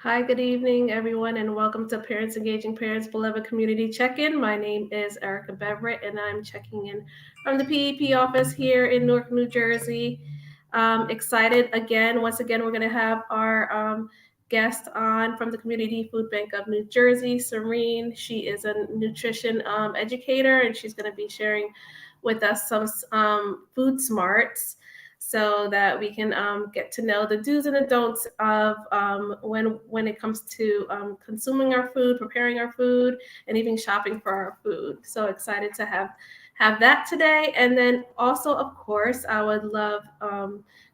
Hi, good evening, everyone, and welcome to Parents Engaging Parents Beloved Community Check-In. My name is Erica Beverett, and I'm checking in from the PEP office here in Newark, New Jersey. Excited again. Once again, we're going to have our guest on from the Community Food Bank of New Jersey, Sirine. She is a nutrition educator, and she's going to be sharing with us some food smarts so that we can get to know the do's and the don'ts of when it comes to consuming our food, preparing our food, and even shopping for our food. So excited to have that today. And then also, of course, I would love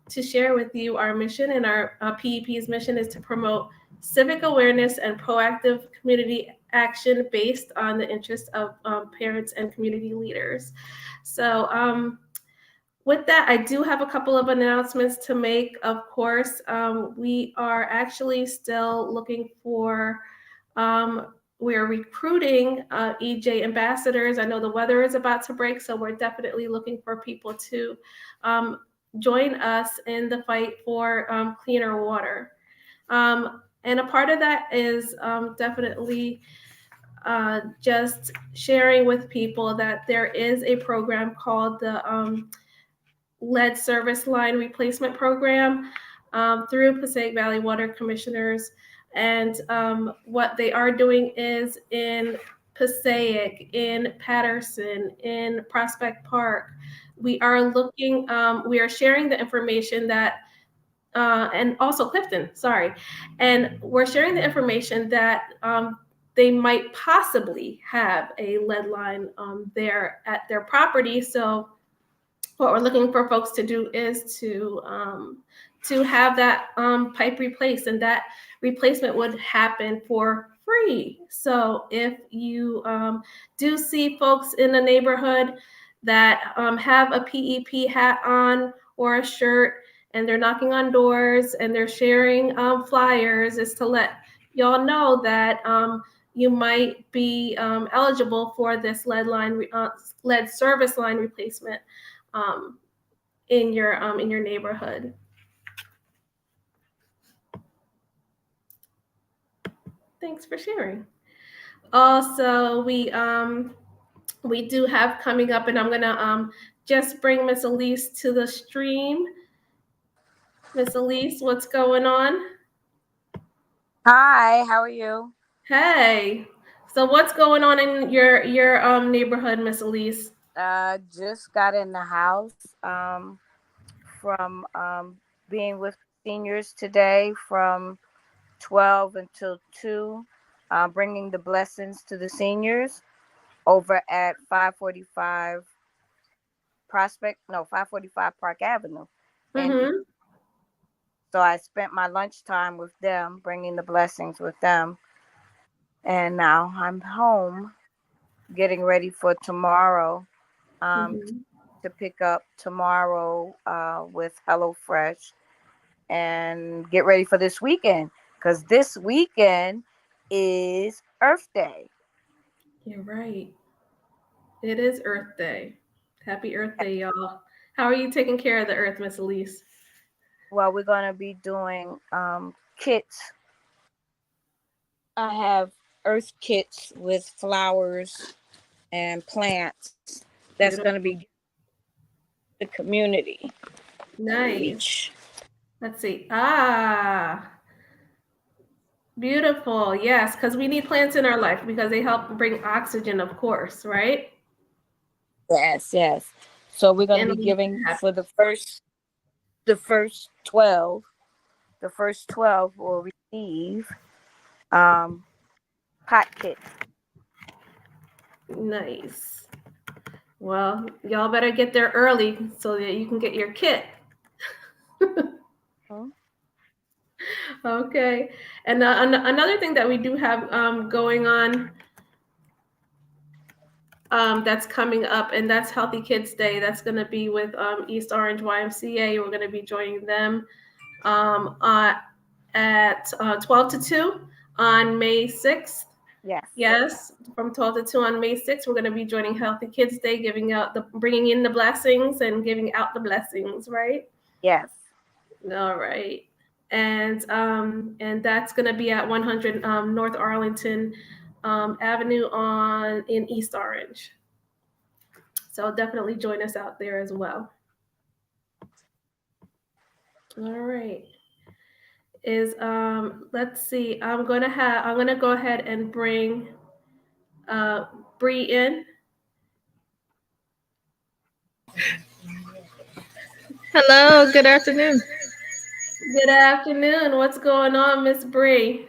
to share with you our mission, and our PEP's mission is to promote civic awareness and proactive community action based on the interests of parents and community leaders. So with that, I do have a couple of announcements to make. Of course, we are actually still looking for, we're recruiting EJ ambassadors. I know the weather is about to break, so we're definitely looking for people to join us in the fight for cleaner water. And a part of that is definitely just sharing with people that there is a program called the lead service line replacement program through Passaic Valley Water Commissioners. And what they are doing is in Passaic, in Patterson, in Prospect Park, we are looking, we are sharing the information that, and also Clifton, sorry. And we're sharing the information that they might possibly have a lead line there at their property. So what we're looking for folks to do is to have that pipe replaced, and that replacement would happen for free. So if you do see folks in the neighborhood that have a PEP hat on or a shirt, and they're knocking on doors and they're sharing flyers, is to let y'all know that you might be eligible for this lead service line replacement in your neighborhood. Thanks for sharing. Also, we do have coming up, and I'm gonna just bring Miss Elise to the stream. Miss Elise, what's going on? Hi, how are you? Hey. So what's going on in your neighborhood, Miss Elise? Just got in the house from being with seniors today from 12 until 2, bringing the blessings to the seniors over at 545 Park Avenue. And Mm-hmm. so I spent my lunchtime with them, bringing the blessings with them. And now I'm home getting ready for tomorrow. Um, Mm-hmm. to pick up tomorrow with HelloFresh and get ready for this weekend because this weekend is Earth Day. You're right. It is Earth Day. Happy Earth Day, y'all. How are you taking care of the earth, Miss Elise? Well, we're going to be doing kits. I have earth kits with flowers and plants that's going to Beautiful. be the community Nice. each. Let's see. Ah, beautiful. Yes, because we need plants in our life because they help bring oxygen, of course, right? Yes, yes. So we're going to And be we giving have, for the first 12. The first 12 will receive um, pot kits. nice. Well, y'all better get there early so that you can get your kit. Hmm? Okay. And another thing that we do have going on that's coming up, and that's Healthy Kids Day. That's going to be with East Orange YMCA. We're going to be joining them um, uh, at 12 to 2 on May 6th. Yes, Yes, from 12 to 2 on May 6th, we're going to be joining Healthy Kids Day, bringing in the blessings and giving out the blessings, right? yes. All right. and that's going to be at 100 North Arlington Avenue in East Orange. So definitely join us out there as well. All right. Let's see. I'm gonna go ahead and bring Bree in. Hello, good afternoon. Good afternoon. What's going on, Miss Bree?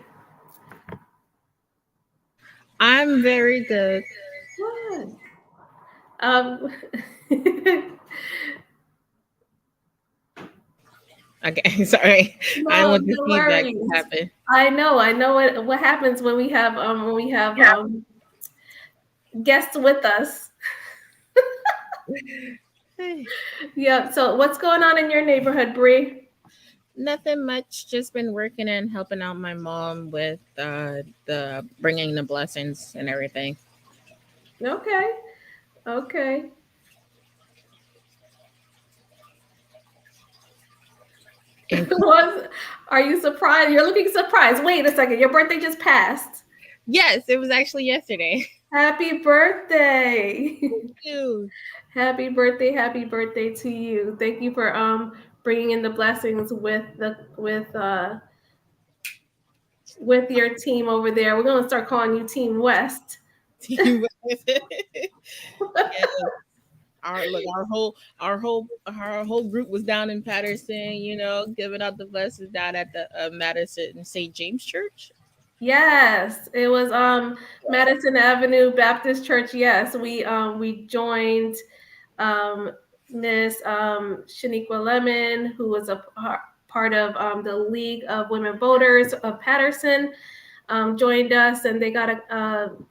I'm very good. Good. Um, Okay, sorry. I don't no, want the no feedback to worries. happen. I know what happens when we have guests with us. Yeah. So what's going on in your neighborhood, Bree? Nothing much. Just been working and helping out my mom with the bringing the blessings and everything. Okay. Okay. And Was Are you surprised? You're looking surprised. Wait a second. Your birthday just passed. yes, it was actually yesterday. Happy birthday. Ew. Happy birthday to you. Thank you for bringing in the blessings with your team over there. We're going to start calling you Team West. Yes. Our whole group was down in Patterson. Giving out the blessings down at the Madison St. James Church. Yes, it was Madison Avenue Baptist Church. Yes, we joined um, Miss Shaniqua Lemon, who was a part of the League of Women Voters of Patterson, joined us, and they got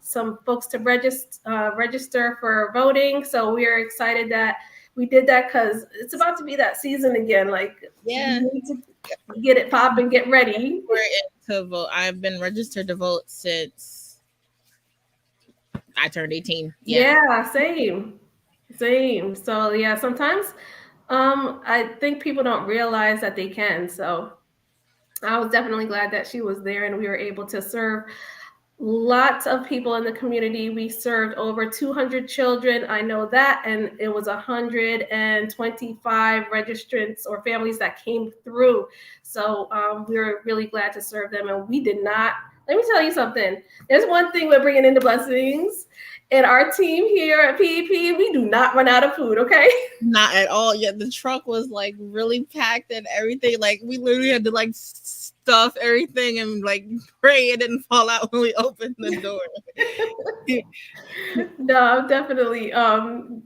some folks to register for voting. So we are excited that we did that because it's about to be that season again. Like, Yeah. we need to get it pop and get ready. To vote. I've been registered to vote since I turned 18. Yeah, same. So yeah, sometimes I think people don't realize that they can. So I was definitely glad that she was there and we were able to serve lots of people in the community. We served over 200 children. I know that. And it was 125 registrants or families that came through. So we were really glad to serve them. And we did not, let me tell you something. There's one thing we're bringing in the blessings. And our team here at PEP, we do not run out of food, okay? Not at all. Yeah, the truck was like really packed and everything. Like we literally had to like stuff everything and like pray it didn't fall out when we opened the door. No, I'm definitely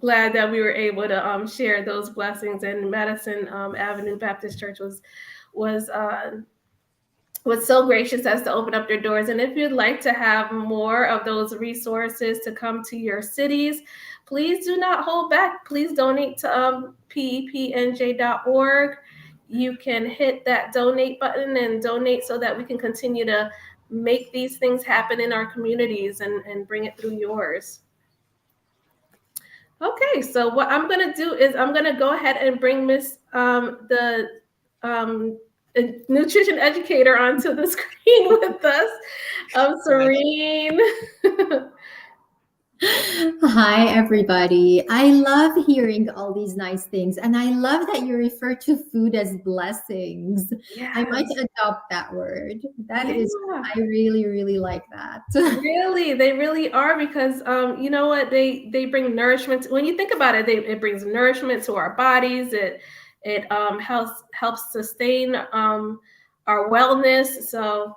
glad that we were able to share those blessings. And Madison Avenue Baptist Church was so gracious as to open up their doors. And if you'd like to have more of those resources to come to your cities, please do not hold back. Please donate to PEPNJ.org. You can hit that donate button and donate so that we can continue to make these things happen in our communities and bring it through yours. Okay, so what I'm going to do is I'm going to go ahead and bring the nutrition educator onto the screen with us, Sirine. Hi, everybody. I love hearing all these nice things. And I love that you refer to food as blessings. Yes. I might adopt that word. That Yeah. is, I really, really like that. Really, they really are because you know what? They bring nourishment. When you think about it, it brings nourishment to our bodies. It helps sustain our wellness. So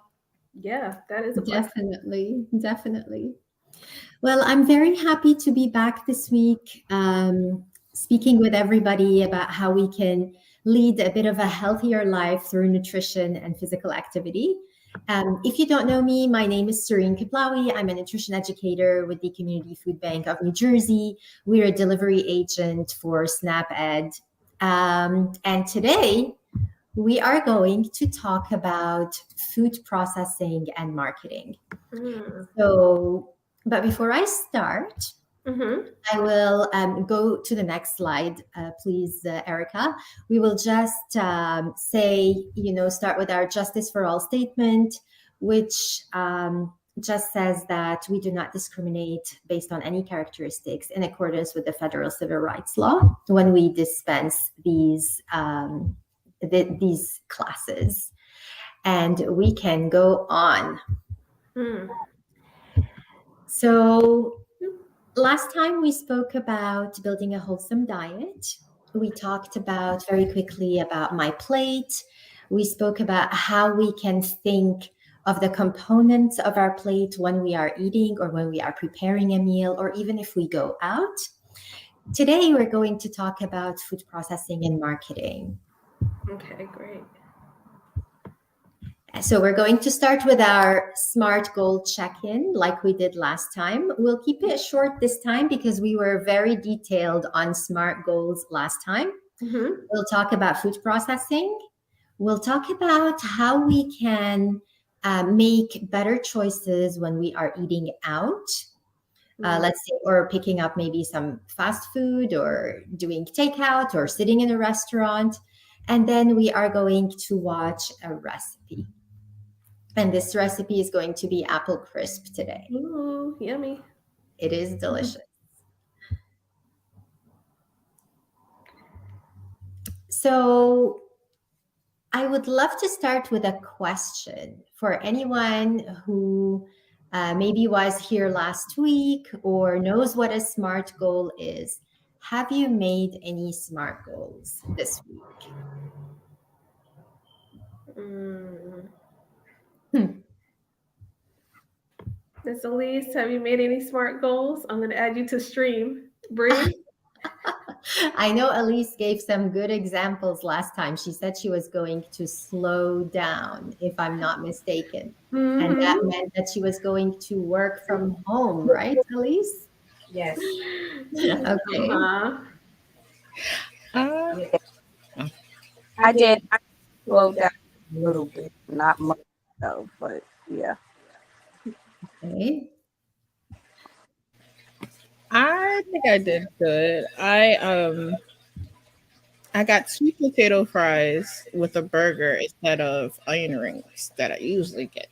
yeah, that is a blessing. Definitely. Well, I'm very happy to be back this week, speaking with everybody about how we can lead a bit of a healthier life through nutrition and physical activity. If you don't know me, my name is Sirine Kiplawi. I'm a nutrition educator with the Community Food Bank of New Jersey. We're a delivery agent for SNAP-Ed. And today, we are going to talk about food processing and marketing. But before I start, Mm-hmm. I will go to the next slide, please, Erica. We will just say, start with our Justice for All statement, which just says that we do not discriminate based on any characteristics in accordance with the federal civil rights law when we dispense these classes. And we can go on. So last time we spoke about building a wholesome diet. We talked about very quickly about my plate. We spoke about how we can think of the components of our plate when we are eating or when we are preparing a meal, or even if we go out. Today, we're going to talk about food processing and marketing. Okay, great. So we're going to start with our SMART goal check-in like we did last time. We'll keep it short this time because we were very detailed on SMART goals last time. Mm-hmm. We'll talk about food processing. We'll talk about how we can make better choices when we are eating out. Let's say, or picking up maybe some fast food or doing takeout or sitting in a restaurant. And then we are going to watch a recipe. And this recipe is going to be apple crisp today. Ooh, yummy. It is delicious. So I would love to start with a question for anyone who maybe was here last week or knows what a SMART goal is. Have you made any SMART goals this week? Ms. Elise, have you made any SMART goals? I'm going to add you to stream. Bree? I know Elise gave some good examples last time. She said she was going to slow down, if I'm not mistaken. Mm-hmm. And that meant that she was going to work from home, right, Elise? Yes. Okay. I did. I slowed down a little bit, not much though, but yeah. Okay. I think I did good. I got sweet potato fries with a burger instead of onion rings that I usually get.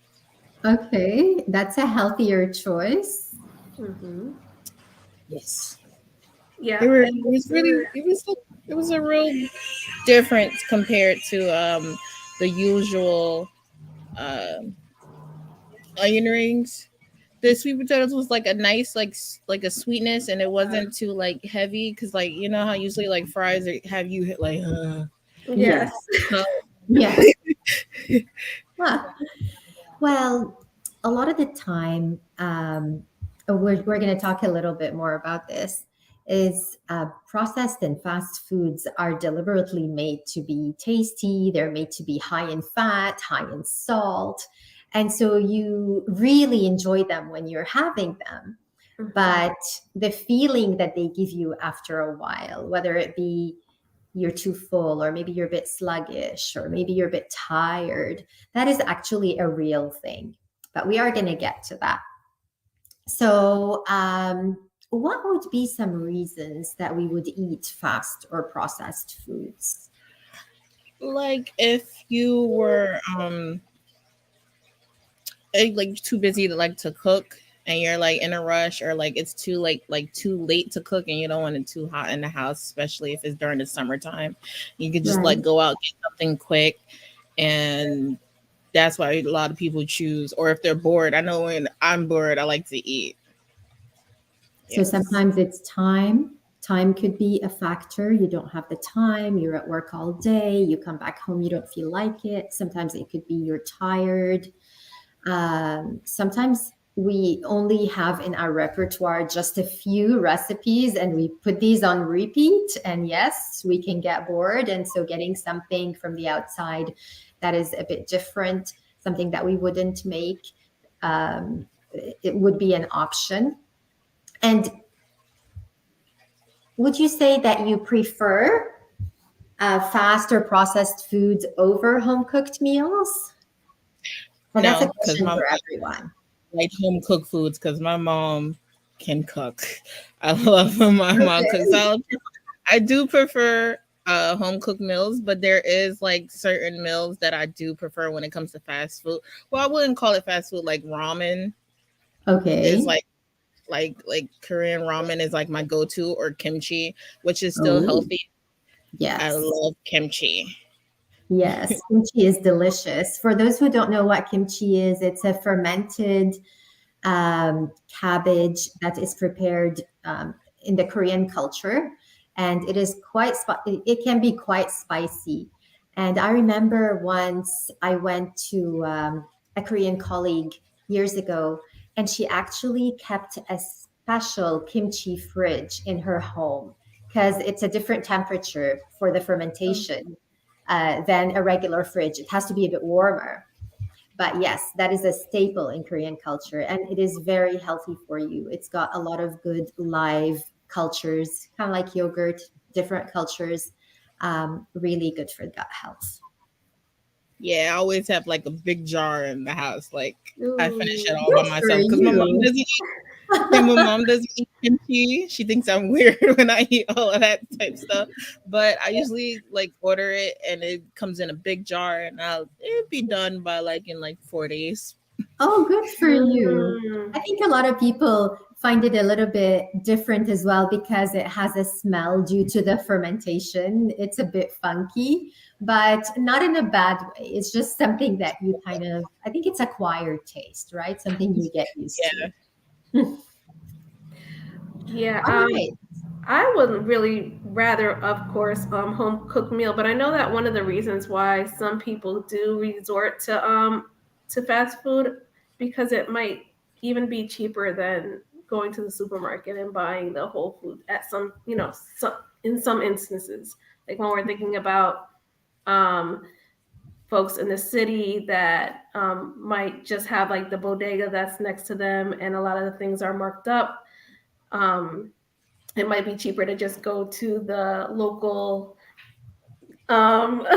Okay, that's a healthier choice. Mm-hmm. Yes. Yeah. It was a real difference compared to the usual onion rings. The sweet potatoes was like a nice like a sweetness, and it wasn't too like heavy because like you know how usually like fries have you hit like Yes. Yes. Well, a lot of the time, we're going to talk a little bit more about this, is processed and fast foods are deliberately made to be tasty. They're made to be high in fat, high in salt. And so you really enjoy them when you're having them. Mm-hmm. But the feeling that they give you after a while, whether it be you're too full, or maybe you're a bit sluggish, or maybe you're a bit tired, that is actually a real thing. But we are going to get to that. So what would be some reasons that we would eat fast or processed foods? Like if you were like too busy to cook and you're like in a rush, or like it's too like too late to cook and you don't want it too hot in the house, especially if it's during the summertime. You could just like go out, get something quick, and that's why a lot of people choose. Or if they're bored, I know when I'm bored, I like to eat. So sometimes it's time. Time could be a factor. You don't have the time. You're at work all day. You come back home, you don't feel like it. Sometimes it could be you're tired. Sometimes we only have in our repertoire just a few recipes and we put these on repeat. And yes, we can get bored. And so getting something from the outside that is a bit different, something that we wouldn't make, it would be an option. And would you say that you prefer fast or processed foods over home cooked meals? Well, that's a question for everyone. Like home cooked foods, because my mom can cook. I love when my mom cooks. I do prefer home cooked meals, but there is like certain meals that I do prefer when it comes to fast food. Well, I wouldn't call it fast food. Like ramen is Okay. like Korean ramen is like my go-to, or kimchi, which is still Oh, healthy. I yes. love kimchi. Yes, kimchi is delicious. For those who don't know what kimchi is, it's a fermented cabbage that is prepared in the Korean culture, and it is it can be quite spicy. And I remember once I went to a Korean colleague years ago, and she actually kept a special kimchi fridge in her home because it's a different temperature for the fermentation than a regular fridge. It has to be a bit warmer. But yes, that is a staple in Korean culture, and it is very healthy for you. It's got a lot of good live cultures, kind of like yogurt, different cultures, really good for gut health. Yeah, I always have like a big jar in the house. Like I finish it Ooh. all by Good for myself because my mom you. doesn't eat. And my mom doesn't eat kimchi. She thinks I'm weird when I eat all of that type stuff. But I usually like order it, and it comes in a big jar, and it'll be done by like in like 4 days. Oh, good for you. I Mm. think a lot of people find it a little bit different as well because it has a smell due to the fermentation. It's a bit funky, but not in a bad way. It's just something that you kind of, I think it's acquired taste, right? Something you get used Yeah. to. Yeah. All right. I would really rather, of course, home cooked meal, but I know that one of the reasons why some people do resort to fast food because it might even be cheaper than going to the supermarket and buying the whole food at in some instances. Like when we're thinking about um, folks in the city that might just have like the bodega that's next to them, and a lot of the things are marked up. Um, it might be cheaper to just go to the local um,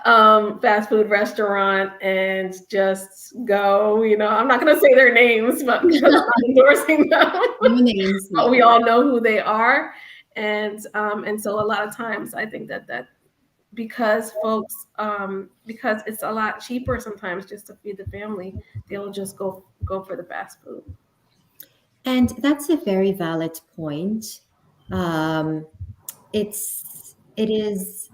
fast food restaurant and just go. I'm not going to say their names, but because I'm not endorsing them, No names but we here. all know who they are. And so a lot of times I think that because because it's a lot cheaper sometimes just to feed the family, they'll just go for the fast food. And that's a very valid point. Um, it is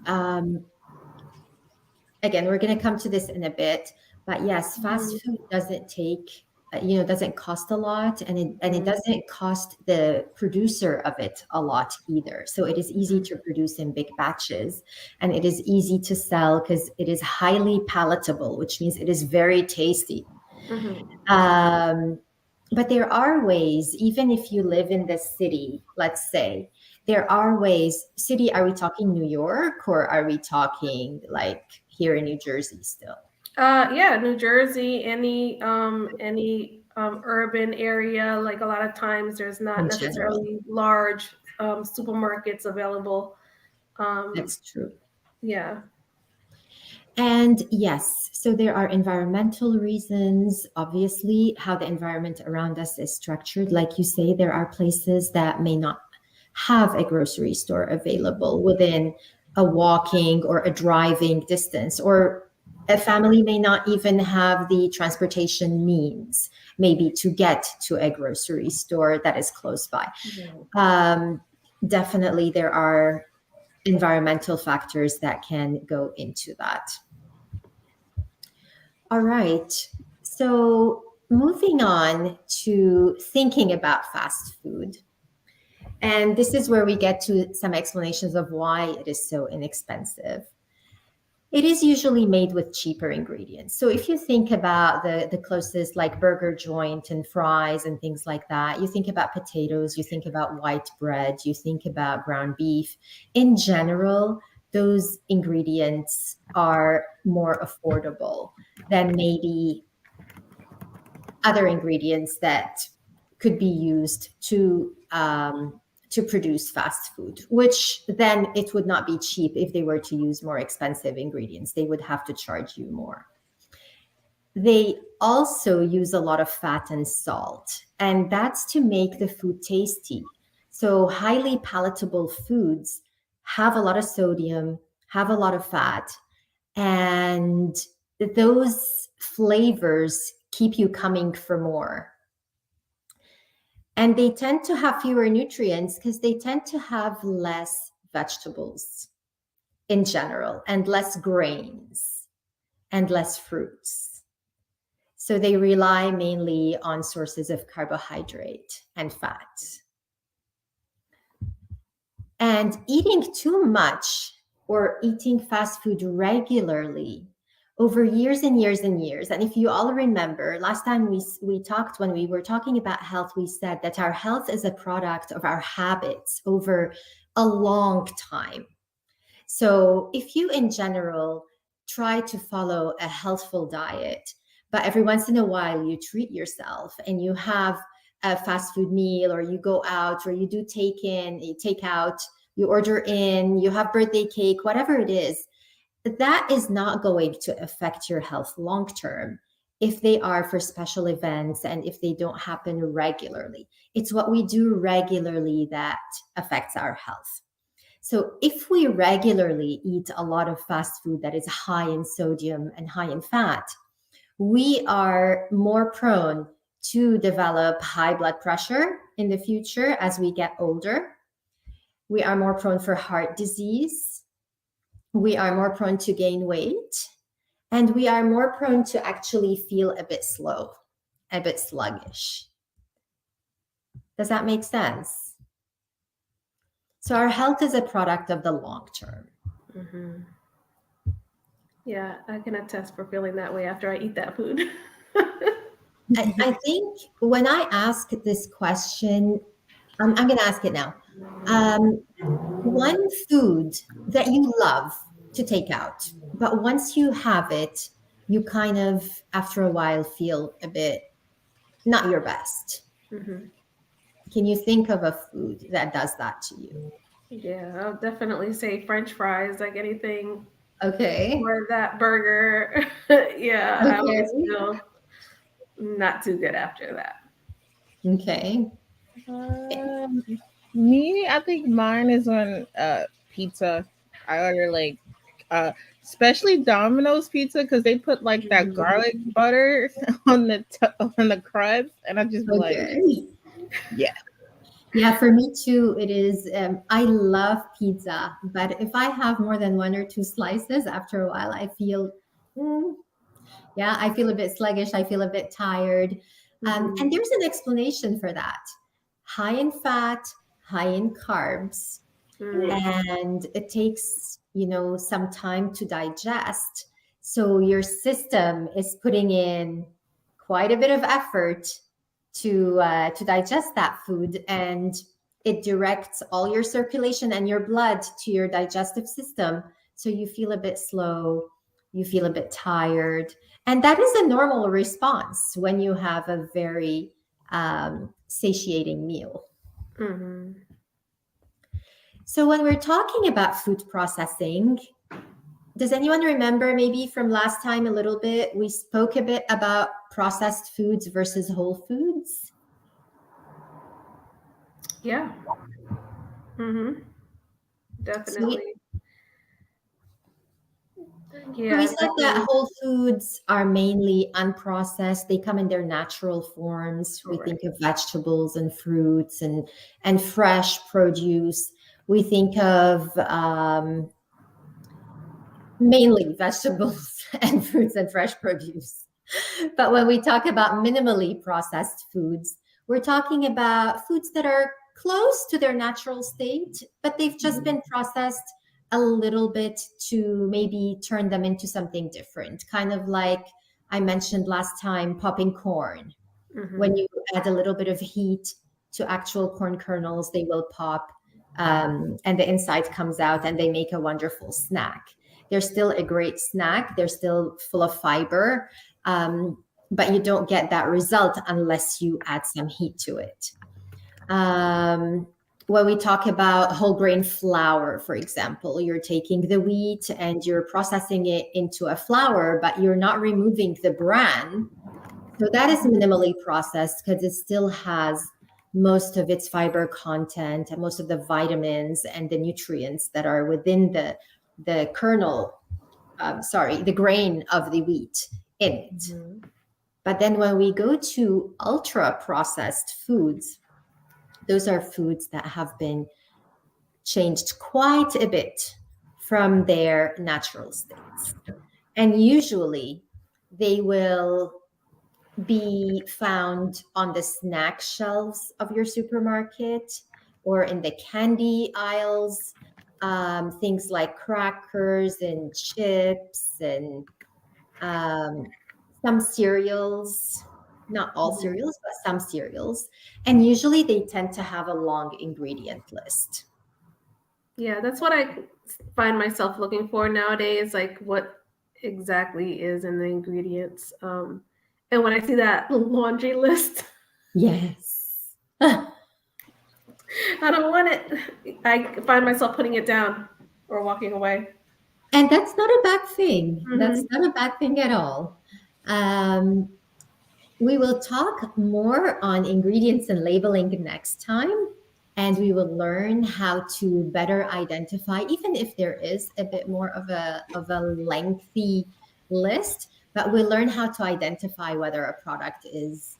again, we're going to come to this in a bit, but yes, fast food doesn't take doesn't cost a lot, and it doesn't cost the producer of it a lot either. So it is easy to produce in big batches, and it is easy to sell because it is highly palatable, which means it is very tasty. But there are ways, even if you live in the city, let's say, there are ways. City, are we talking New York, or are we talking like here in New Jersey still? Yeah, New Jersey, any urban area, like a lot of times there's not In general, necessarily large supermarkets available. that's true. Yeah. And yes, so there are environmental reasons, obviously, how the environment around us is structured. Like you say, there are places that may not have a grocery store available within a walking or a driving distance, or a family may not even have the transportation means, maybe to get to a grocery store that is close by. Definitely, there are environmental factors that can go into that. All right. So moving on to thinking about fast food. And this is where we get to some explanations of why it is so inexpensive. It is usually made with cheaper ingredients. So if you think about the closest like burger joint and fries and things like that, you think about potatoes, you think about white bread, you think about ground beef. In general, those ingredients are more affordable than maybe other ingredients that could be used to produce fast food, which then it would not be cheap if they were to use more expensive ingredients. They would have to charge you more. they also use a lot of fat and salt, and that's to make the food tasty. So highly palatable foods have a lot of sodium, have a lot of fat, and those flavors keep you coming for more. And they tend to have fewer nutrients because they tend to have less vegetables in general, and less grains, and less fruits. So they rely mainly on sources of carbohydrate and fat. And eating too much or eating fast food regularly over years and years and years. And if you all remember, last time we talked, when we were talking about health, we said that our health is a product of our habits over a long time. So if you in general try to follow a healthful diet, but every once in a while you treat yourself and you have a fast food meal, or you go out, or you do take out, you order in, you have birthday cake, whatever it is, that is not going to affect your health long term if they are for special events and if they don't happen regularly. It's what we do regularly that affects our health. So if we regularly eat a lot of fast food that is high in sodium and high in fat, we are more prone to develop high blood pressure in the future as we get older. We are more prone for heart disease. We are more prone to gain weight. And we are more prone to actually feel a bit slow, a bit sluggish. Does that make sense? So our health is a product of the long term. Mm-hmm. Yeah, I can attest for feeling that way after I eat that food. I think when I ask this question, I'm going to ask it now. One food that you love to take out, but once you have it, you kind of, after a while, feel a bit not your best. Mm-hmm. Can you think of a food that does that to you? Yeah, I'll definitely say French fries, like anything. Okay. Or that burger. Yeah, Okay. I always feel not too good after that. Okay. Me, I think mine is on pizza. I order like especially Domino's pizza because they put like that garlic butter on the crust, and I just be like, yeah. Yeah, for me too, it is. I love pizza, but if I have more than one or two slices, after a while, I feel, I feel a bit sluggish. I feel a bit tired. And there's an explanation for that. High in fat, high in carbs, and it takes, some time to digest. So your system is putting in quite a bit of effort to digest that food, and it directs all your circulation and your blood to your digestive system. So you feel a bit slow, you feel a bit tired, and that is a normal response when you have a very satiating meal. Mm-hmm. So when we're talking about food processing, does anyone remember maybe from last time a little bit, we spoke a bit about processed foods versus whole foods? Yeah. Mm-hmm. Definitely. So we said that whole foods are mainly unprocessed. They come in their natural forms. We think of vegetables and fruits and fresh produce. We think of mainly vegetables and fruits and fresh produce. But when we talk about minimally processed foods, we're talking about foods that are close to their natural state, but they've just been processed a little bit to maybe turn them into something different. Kind of like I mentioned last time, popping corn. Mm-hmm. When you add a little bit of heat to actual corn kernels, they will pop and the inside comes out and they make a wonderful snack. They're still a great snack. They're still full of fiber, but you don't get that result unless you add some heat to it. when we talk about whole grain flour, for example, you're taking the wheat and you're processing it into a flour, but you're not removing the bran. So that is minimally processed because it still has most of its fiber content and most of the vitamins and the nutrients that are within the kernel, the grain of the wheat in it. Mm-hmm. But then when we go to ultra processed foods, those are foods that have been changed quite a bit from their natural states. And usually they will be found on the snack shelves of your supermarket or in the candy aisles, things like crackers and chips and some cereals, not all cereals, but some cereals. And usually they tend to have a long ingredient list. Yeah, that's what I find myself looking for nowadays, like what exactly is in the ingredients. And when I see that laundry list, yes, I don't want it. I find myself putting it down or walking away. And that's not a bad thing. Mm-hmm. That's not a bad thing at all. We will talk more on ingredients and labeling next time. And we will learn how to better identify, even if there is a bit more of a lengthy list, but we'll learn how to identify whether a product is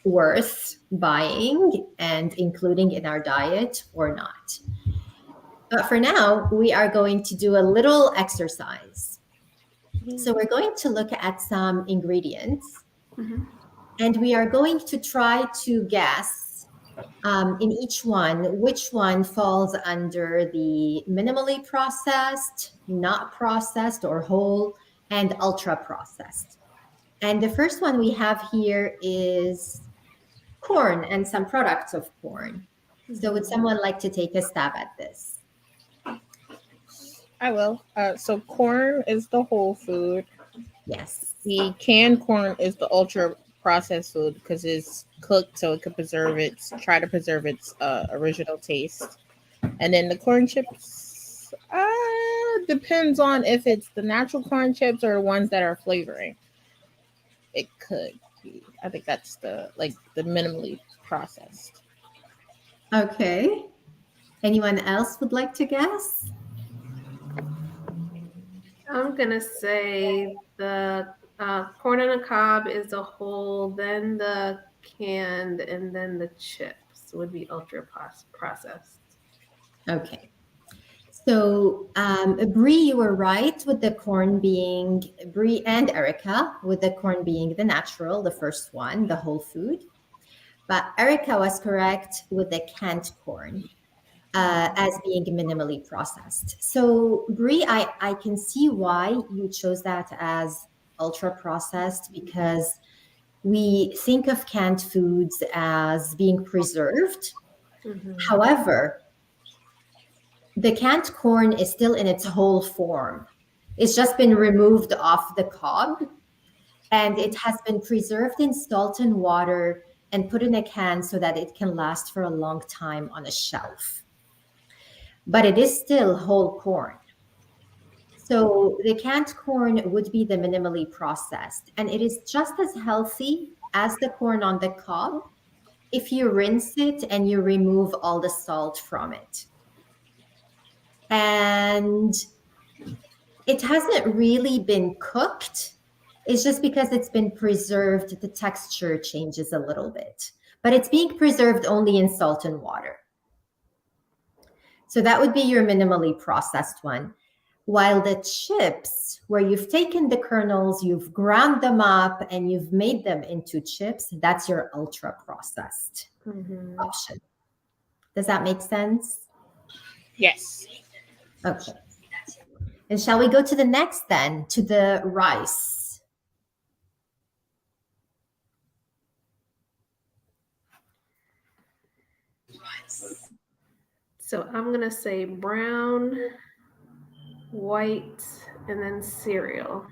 worth buying and including in our diet or not. But for now, we are going to do a little exercise. So we're going to look at some ingredients, and we are going to try to guess in each one, which one falls under the minimally processed, not processed, or whole, and ultra processed. And the first one we have here is corn and some products of corn. So would someone like to take a stab at this? I will. So corn is the whole food. Yes. The canned corn is the ultra processed food because it's cooked so it could try to preserve its original taste. And then the corn chips depends on if it's the natural corn chips or ones that are flavoring. It could be. I think that's the minimally processed. Okay. Anyone else would like to guess? I'm gonna say the corn on the cob is a whole, then the canned, and then the chips would be ultra processed. Okay. So Bree, you were right with the corn being, Bree and Erica, with the corn being the natural, the first one, the whole food. But Erica was correct with the canned corn as being minimally processed. So Bree, I can see why you chose that as ultra processed, because we think of canned foods as being preserved. Mm-hmm. However, the canned corn is still in its whole form. It's just been removed off the cob, and it has been preserved in salt and water and put in a can so that it can last for a long time on a shelf. But it is still whole corn. So the canned corn would be the minimally processed, and it is just as healthy as the corn on the cob if you rinse it and you remove all the salt from it. And it hasn't really been cooked. It's just because it's been preserved, the texture changes a little bit, but it's being preserved only in salt and water. So that would be your minimally processed one. While the chips, where you've taken the kernels, you've ground them up and you've made them into chips, that's your ultra processed option. Does that make sense? Yes. Okay. And shall we go to the next then, to the rice? So I'm going to say brown, white, and then cereal.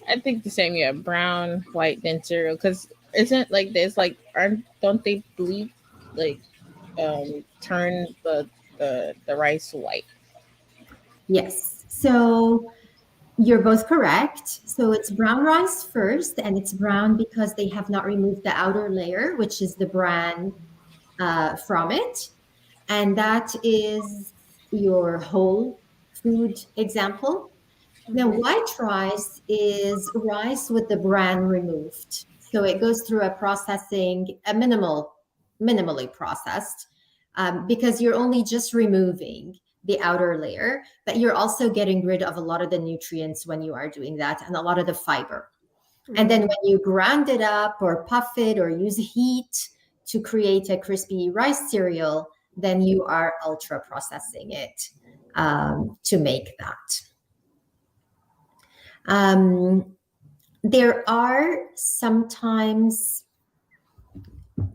I think the same, yeah, brown, white, then cereal. Because Isn't like there's like aren't don't they bleed like turn the rice white? Yes. So you're both correct. So it's brown rice first, and it's brown because they have not removed the outer layer, which is the bran from it. And that is your whole food example. Now, Mm-hmm. white rice is rice with the bran removed. So it goes through a processing, minimally processed, because you're only just removing the outer layer, but you're also getting rid of a lot of the nutrients when you are doing that and a lot of the fiber. And then Mm-hmm. when you grind it up or puff it or use heat to create a crispy rice cereal, then you are ultra processing it to make that. There are sometimes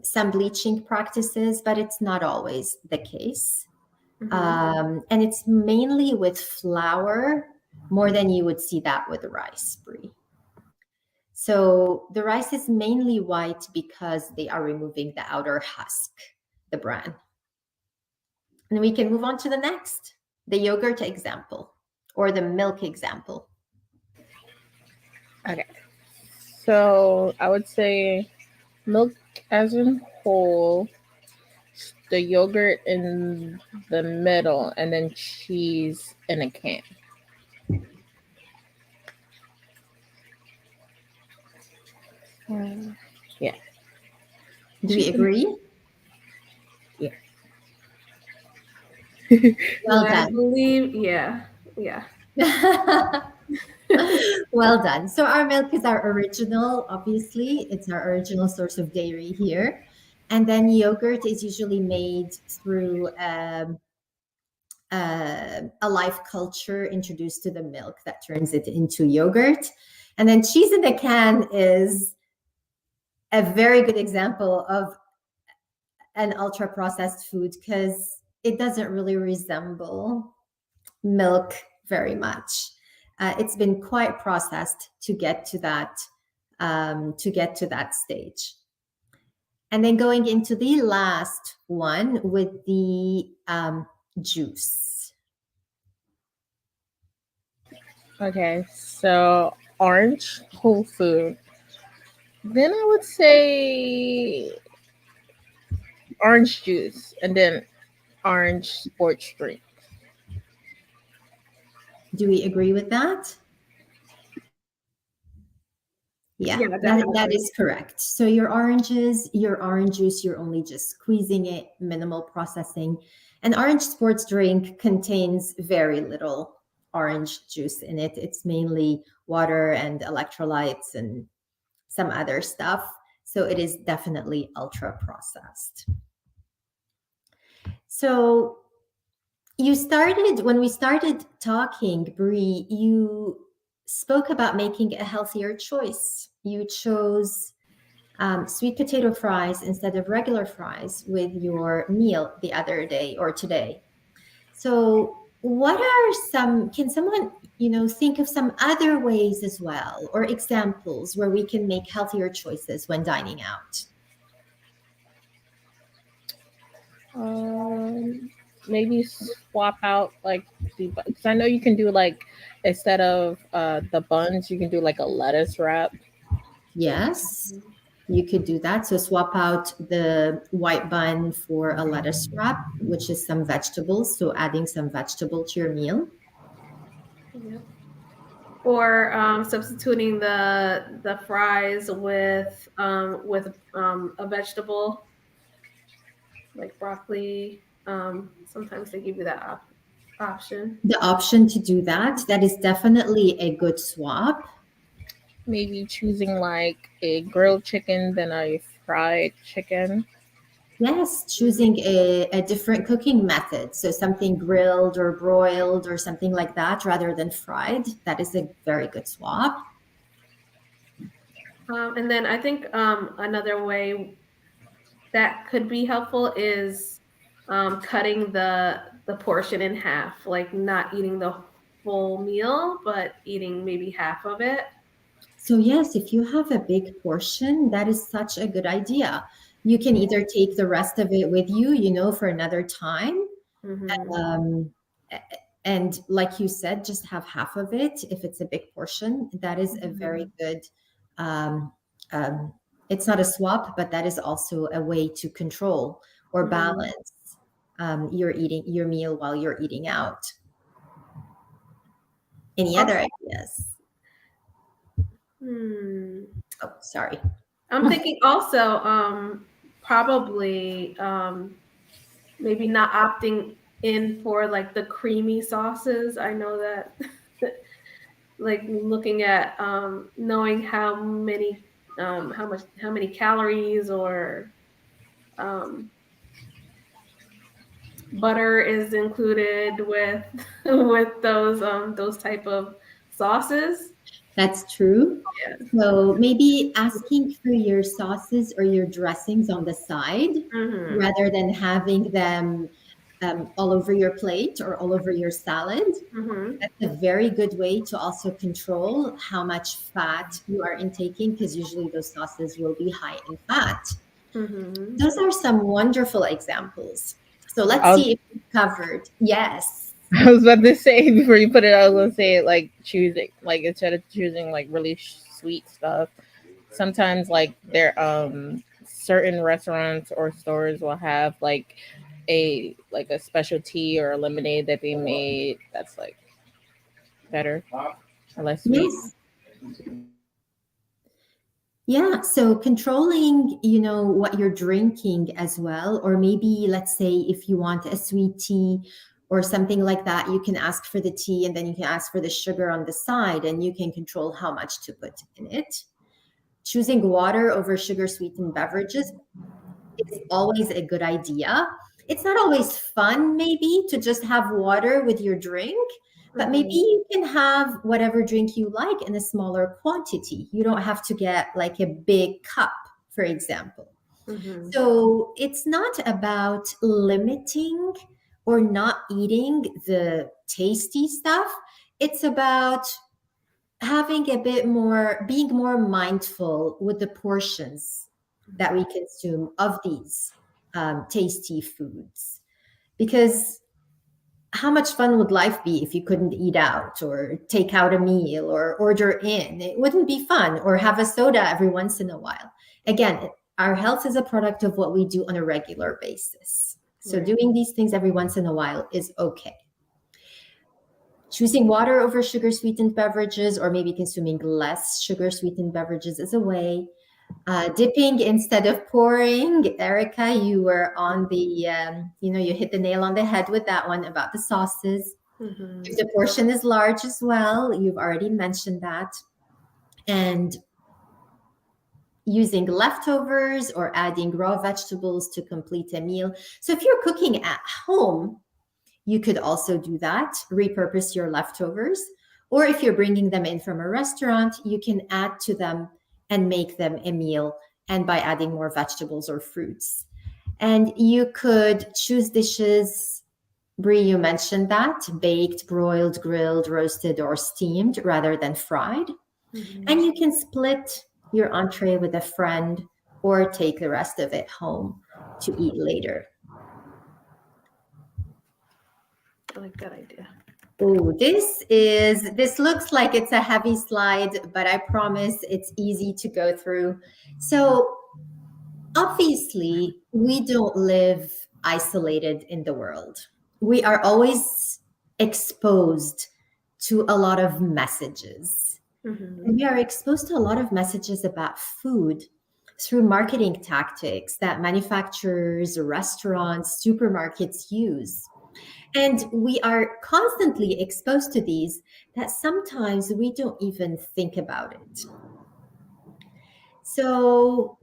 some bleaching practices, but it's not always the case. Mm-hmm. And it's mainly with flour more than you would see that with rice, Brie. So the rice is mainly white because they are removing the outer husk, the bran. And we can move on to the next, the yogurt example or the milk example. Okay. So I would say milk as in whole, the yogurt in the middle, and then cheese in a can. Yeah. Do we agree? Yeah. Well I done. believe, yeah, yeah. Well done. So our milk is our original, obviously. It's our original source of dairy here. And then yogurt is usually made through a life culture introduced to the milk that turns it into yogurt. And then cheese in a can is a very good example of an ultra processed food because it doesn't really resemble milk very much. It's been quite processed to get to that stage. And then going into the last one with the juice. Okay. So orange whole food. Then I would say orange juice, and then orange sports drink. Do we agree with that? Yeah, Yeah, that definitely. is correct. So your oranges, your orange juice, you're only just squeezing it, minimal processing. An orange sports drink contains very little orange juice in it. It's mainly water and electrolytes and some other stuff. So it is definitely ultra processed. So when we started talking, Brie, you spoke about making a healthier choice. You chose sweet potato fries instead of regular fries with your meal the other day or today. So, what are can someone, think of some other ways as well or examples where we can make healthier choices when dining out? Maybe swap out like because I know you can do like instead of the buns, you can do like a lettuce wrap. Yes, you could do that. So, swap out the white bun for a lettuce wrap, which is some vegetables. So, adding some vegetable to your meal. Yeah. Or substituting the fries with a vegetable like broccoli. Sometimes they give you that option. The option to do that, that is definitely a good swap. Maybe choosing like a grilled chicken than a fried chicken. Yes, choosing a different cooking method. So something grilled or broiled or something like that rather than fried. That is a very good swap. And then I think another way that could be helpful is cutting the portion in half, like not eating the full meal, but eating maybe half of it. So yes, if you have a big portion, that is such a good idea. You can either take the rest of it with you, for another time. Um, and like you said, just have half of it if it's a big portion. That is a very good, um, um, it's not a swap, but that is also a way to control or balance your meal while you're eating out. Any other ideas? Oh, sorry. I'm thinking also probably maybe not opting in for like the creamy sauces. I know that like looking at knowing how many calories or butter is included with with those type of sauces. That's true. Yeah. So maybe asking for your sauces or your dressings on the side rather than having them all over your plate or all over your salad. That's a very good way to also control how much fat you are intaking, because usually those sauces will be high in fat. Those are some wonderful examples. So let's see if we've covered. Yes. I was about to say before you put it, I was gonna say like choosing, like instead of choosing like really sweet stuff, sometimes like there certain restaurants or stores will have like a special tea or a lemonade that they made that's like better or less sweet. Yes. Yeah, so controlling, what you're drinking as well, or maybe let's say if you want a sweet tea or something like that, you can ask for the tea and then you can ask for the sugar on the side and you can control how much to put in it. Choosing water over sugar sweetened beverages is always a good idea. It's not always fun, maybe, to just have water with your drink, but maybe you can have whatever drink you like in a smaller quantity. You don't have to get like a big cup, for example. So it's not about limiting or not eating the tasty stuff. It's about having a bit more, being more mindful with the portions that we consume of these tasty foods. Because how much fun would life be if you couldn't eat out or take out a meal or order in? It wouldn't be fun, or have a soda every once in a while. Again, our health is a product of what we do on a regular basis. So doing these things every once in a while is okay. Choosing water over sugar sweetened beverages, or maybe consuming less sugar sweetened beverages, is a way. Dipping instead of pouring. Erica, you were on the, you hit the nail on the head with that one about the sauces. If the portion is large as well, you've already mentioned that. And using leftovers or adding raw vegetables to complete a meal. So if you're cooking at home, you could also do that, repurpose your leftovers. Or if you're bringing them in from a restaurant, you can add to them and make them a meal, and by adding more vegetables or fruits. And you could choose dishes, Brie, you mentioned that, baked, broiled, grilled, roasted, or steamed rather than fried. And you can split your entree with a friend or take the rest of it home to eat later. I like that idea. Oh, this looks like it's a heavy slide, but I promise it's easy to go through. So obviously, we don't live isolated in the world. We are always exposed to a lot of messages. And we are exposed to a lot of messages about food through marketing tactics that manufacturers, restaurants, supermarkets use. And we are constantly exposed to these that sometimes we don't even think about it. So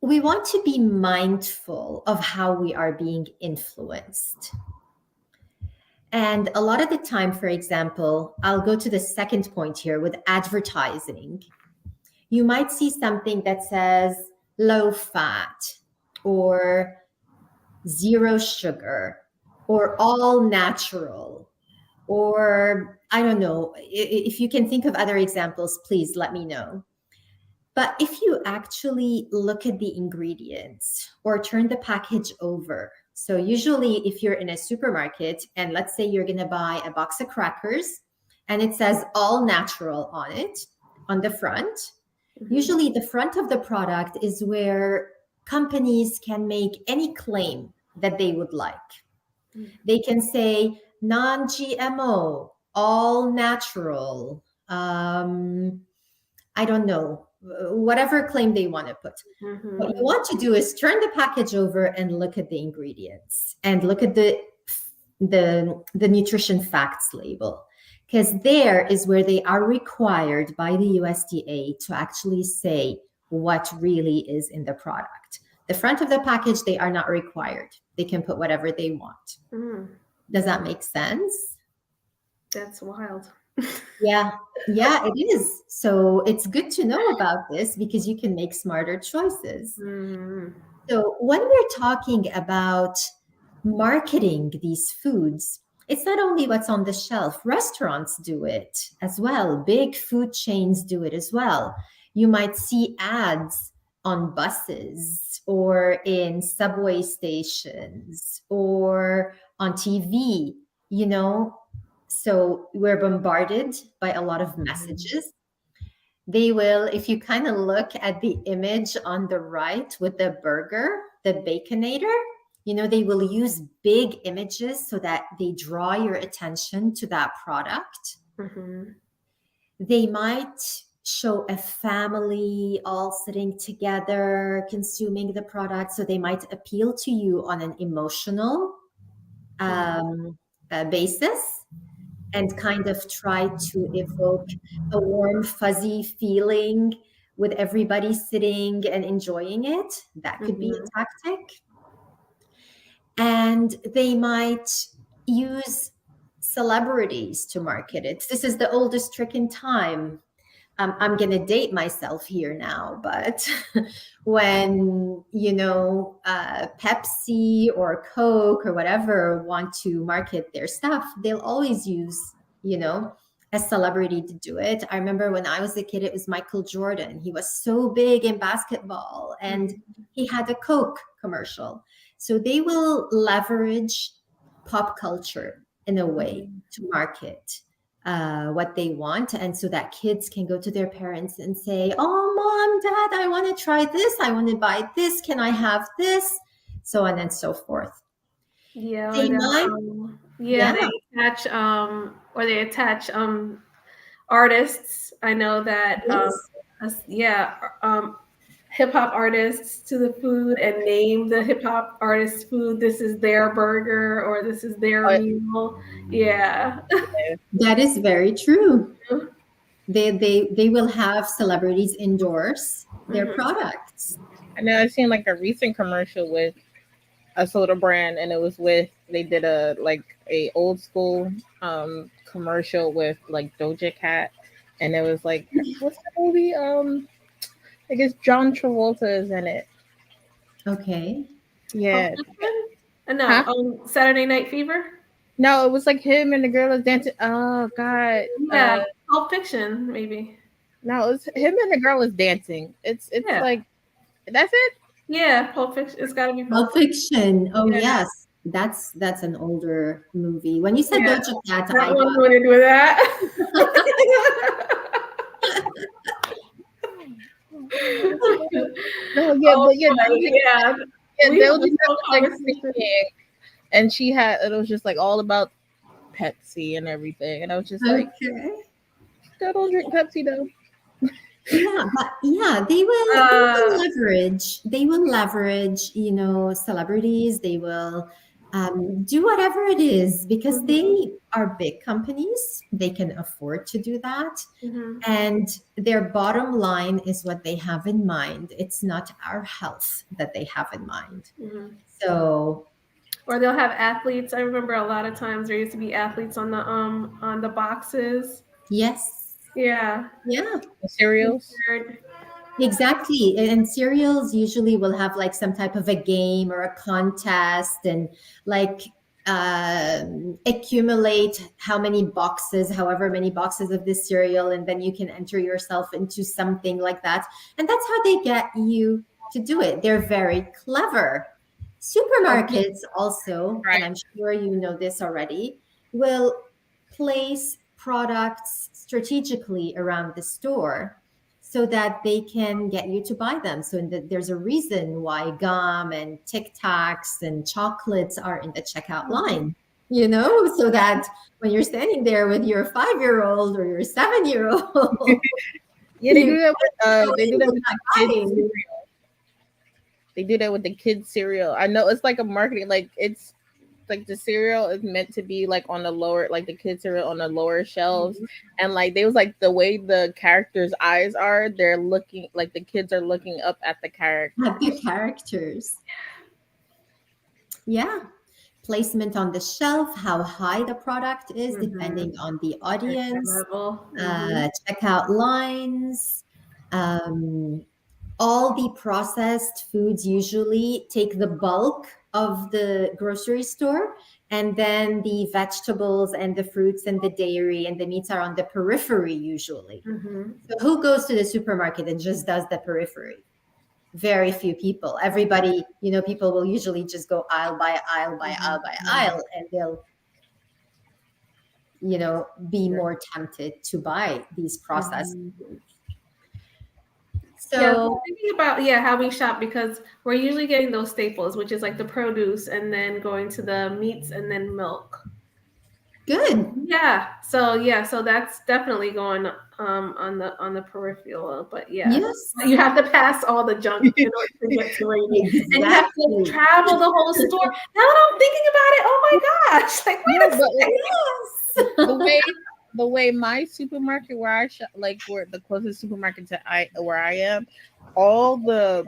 we want to be mindful of how we are being influenced. And a lot of the time, for example, I'll go to the second point here with advertising. You might see something that says low fat or zero sugar or all natural Or I don't know, if you can think of other examples, please let me know. But if you actually look at the ingredients or turn the package over, so usually if you're in a supermarket and let's say you're going to buy a box of crackers and it says all natural on it, on the front, usually the front of the product is where companies can make any claim that they would like. They can say non-GMO, all natural, I don't know, whatever claim they want to put. What you want to do is turn the package over and look at the ingredients and look at the nutrition facts label, because there is where they are required by the USDA to actually say what really is in the product. The front of the package, they are not required. They can put whatever they want. Does that make sense? That's wild. Yeah, it is. So it's good to know about this because you can make smarter choices. So when we're talking about marketing these foods, it's not only what's on the shelf. Restaurants do it as well. Big food chains do it as well. You might see ads on buses or in subway stations or on TV, you know. So we're bombarded by a lot of messages. They will, if you kind of look at the image on the right with the burger, the Baconator, you know, they will use big images so that they draw your attention to that product. They might show a family all sitting together consuming the product, so they might appeal to you on an emotional basis and kind of try to evoke a warm, fuzzy feeling with everybody sitting and enjoying it. That could be a tactic. And they might use celebrities to market it. This is the oldest trick in time. I'm going to date myself here now, but when, you know, Pepsi or Coke or whatever want to market their stuff, they'll always use, you know, a celebrity to do it. I remember when I was a kid, it was Michael Jordan. He was so big in basketball and he had a Coke commercial. So they will leverage pop culture in a way to market what they want, and so that kids can go to their parents and say, oh, mom, dad, I want to try this, I want to buy this, can I have this, so on and so forth. Yeah, they they attach artists. I know that hip hop artists to the food and name the hip hop artist food. This is their burger or this is their meal. Yeah. That is very true. They will have celebrities endorse their products. I know I've seen like a recent commercial with a soda brand, and it was they did a old school commercial with like Doja Cat, and it was like, what's the movie? I guess John Travolta is in it. Okay. Yeah. Saturday Night Fever? No, it was like him and the girl is dancing. Oh God. Yeah. Pulp Fiction, maybe. No, it's him and the girl is dancing. It's like, that's it? Yeah, Pulp Fiction. It's gotta be Pulp Fiction. Oh yes. That's an older movie. When you said Doja Cat, I don't want to do that. They'll just like singing, and it was just like all about Pepsi and everything, and I was just like, I don't drink Pepsi though. They will leverage. They will leverage, you know, celebrities. They will do whatever it is because they are big companies. They can afford to do that. And their bottom line is what they have in mind. It's not our health that they have in mind. So, or they'll have athletes. I remember a lot of times there used to be athletes on the boxes. Yes. Yeah. Cereals. Exactly. And cereals usually will have like some type of a game or a contest, and like accumulate however many boxes of this cereal, and then you can enter yourself into something like that. And that's how they get you to do it. They're very clever. Supermarkets also, and I'm sure you know this already, will place products strategically around the store so that they can get you to buy them. So there's a reason why gum and Tic Tacs and chocolates are in the checkout line, so that when you're standing there with your 5-year-old or your 7-year-old, yeah, they do that with the kids cereal. They do that with the kids cereal. I know it's like a marketing, like it's like the cereal is meant to be like on the lower, like the kids cereal on the lower shelves. And like they was like the way the characters' eyes are, they're looking like the kids are looking up at the characters. Yeah. Placement on the shelf, how high the product is, depending on the audience, checkout lines. All the processed foods usually take the bulk of the grocery store, and then the vegetables and the fruits and the dairy and the meats are on the periphery usually. So who goes to the supermarket and just does the periphery? Very few people. Everybody, people will usually just go aisle by aisle by aisle by aisle, and they'll, be more tempted to buy these processed foods. So thinking about how we shop, because we're usually getting those staples, which is like the produce, and then going to the meats and then milk. Good. Yeah. So that's definitely going on the peripheral, but yes, you have to pass all the junk in order to get to where you need. And you have to travel the whole store. Now that I'm thinking about it, oh my gosh! Like wait a second. The way my supermarket where I shop, like where the closest supermarket to where I am, all the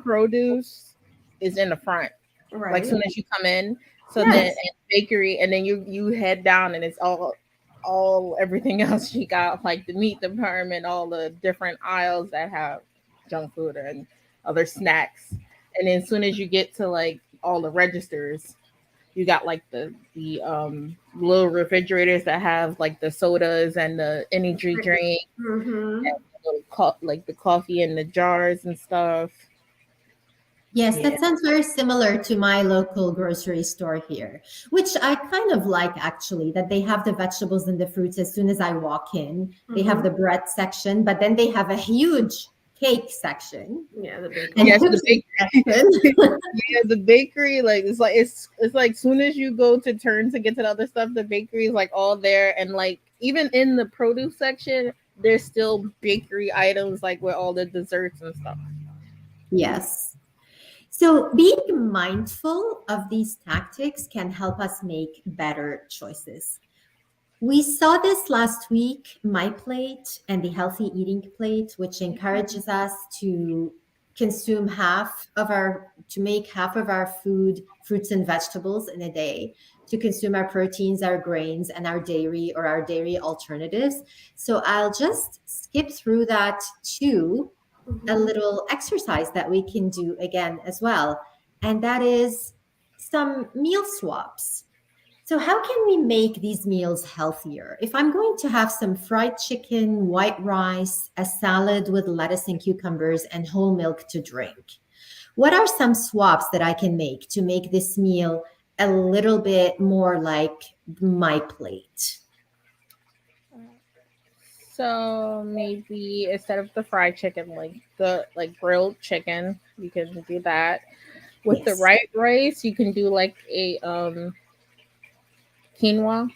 produce is in the front. Right. Like soon as you come in. So then bakery, and then you head down and it's all everything else. You got like the meat department, all the different aisles that have junk food and other snacks. And then as soon as you get to like all the registers, you got like the little refrigerators that have like the sodas and the energy drink, and like the coffee in the jars and stuff. Yes, that sounds very similar to my local grocery store here, which I kind of like actually, that they have the vegetables and the fruits as soon as I walk in. They have the bread section, but then they have a huge cake section. Yeah, the bakery. Yes, the bakery. The bakery, like it's like soon as you go to turn to get to the other stuff, the bakery is like all there, and like even in the produce section, there's still bakery items like with all the desserts and stuff. Yes. So being mindful of these tactics can help us make better choices. We saw this last week, My Plate and the Healthy Eating Plate, which encourages us to consume to make half of our food, fruits and vegetables in a day, to consume our proteins, our grains, and our dairy or our dairy alternatives. So I'll just skip through that too. A little exercise that we can do again as well. And that is some meal swaps. So how can we make these meals healthier? If I'm going to have some fried chicken, white rice, a salad with lettuce and cucumbers, and whole milk to drink, what are some swaps that I can make to make this meal a little bit more like My Plate? So maybe instead of the fried chicken, like the grilled chicken, you can do that. With the right rice, you can do like a quinoa.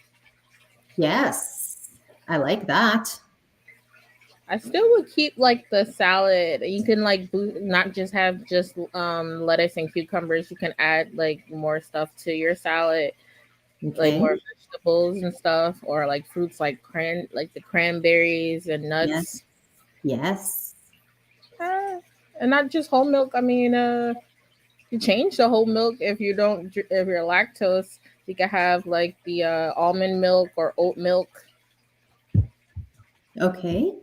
Yes, I like that. I still would keep like the salad. You can like not just have just lettuce and cucumbers. You can add like more stuff to your salad. Like more vegetables and stuff, or like fruits like the cranberries and nuts. Yes. And not just whole milk. I mean, you change the whole milk if you're lactose. You can have like the almond milk or oat milk. Okay.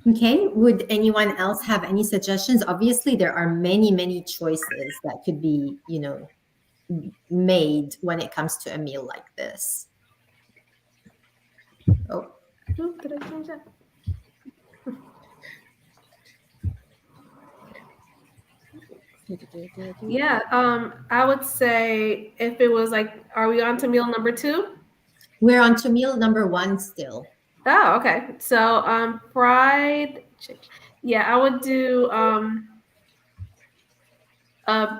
Would anyone else have any suggestions? Obviously, there are many choices that could be, made when it comes to a meal like this? Oh, Did I change that? Yeah, I would say if it was like, are we on to meal number 2? we're on to meal number 1 still. Oh, okay. So, fried chicken. Yeah, I would do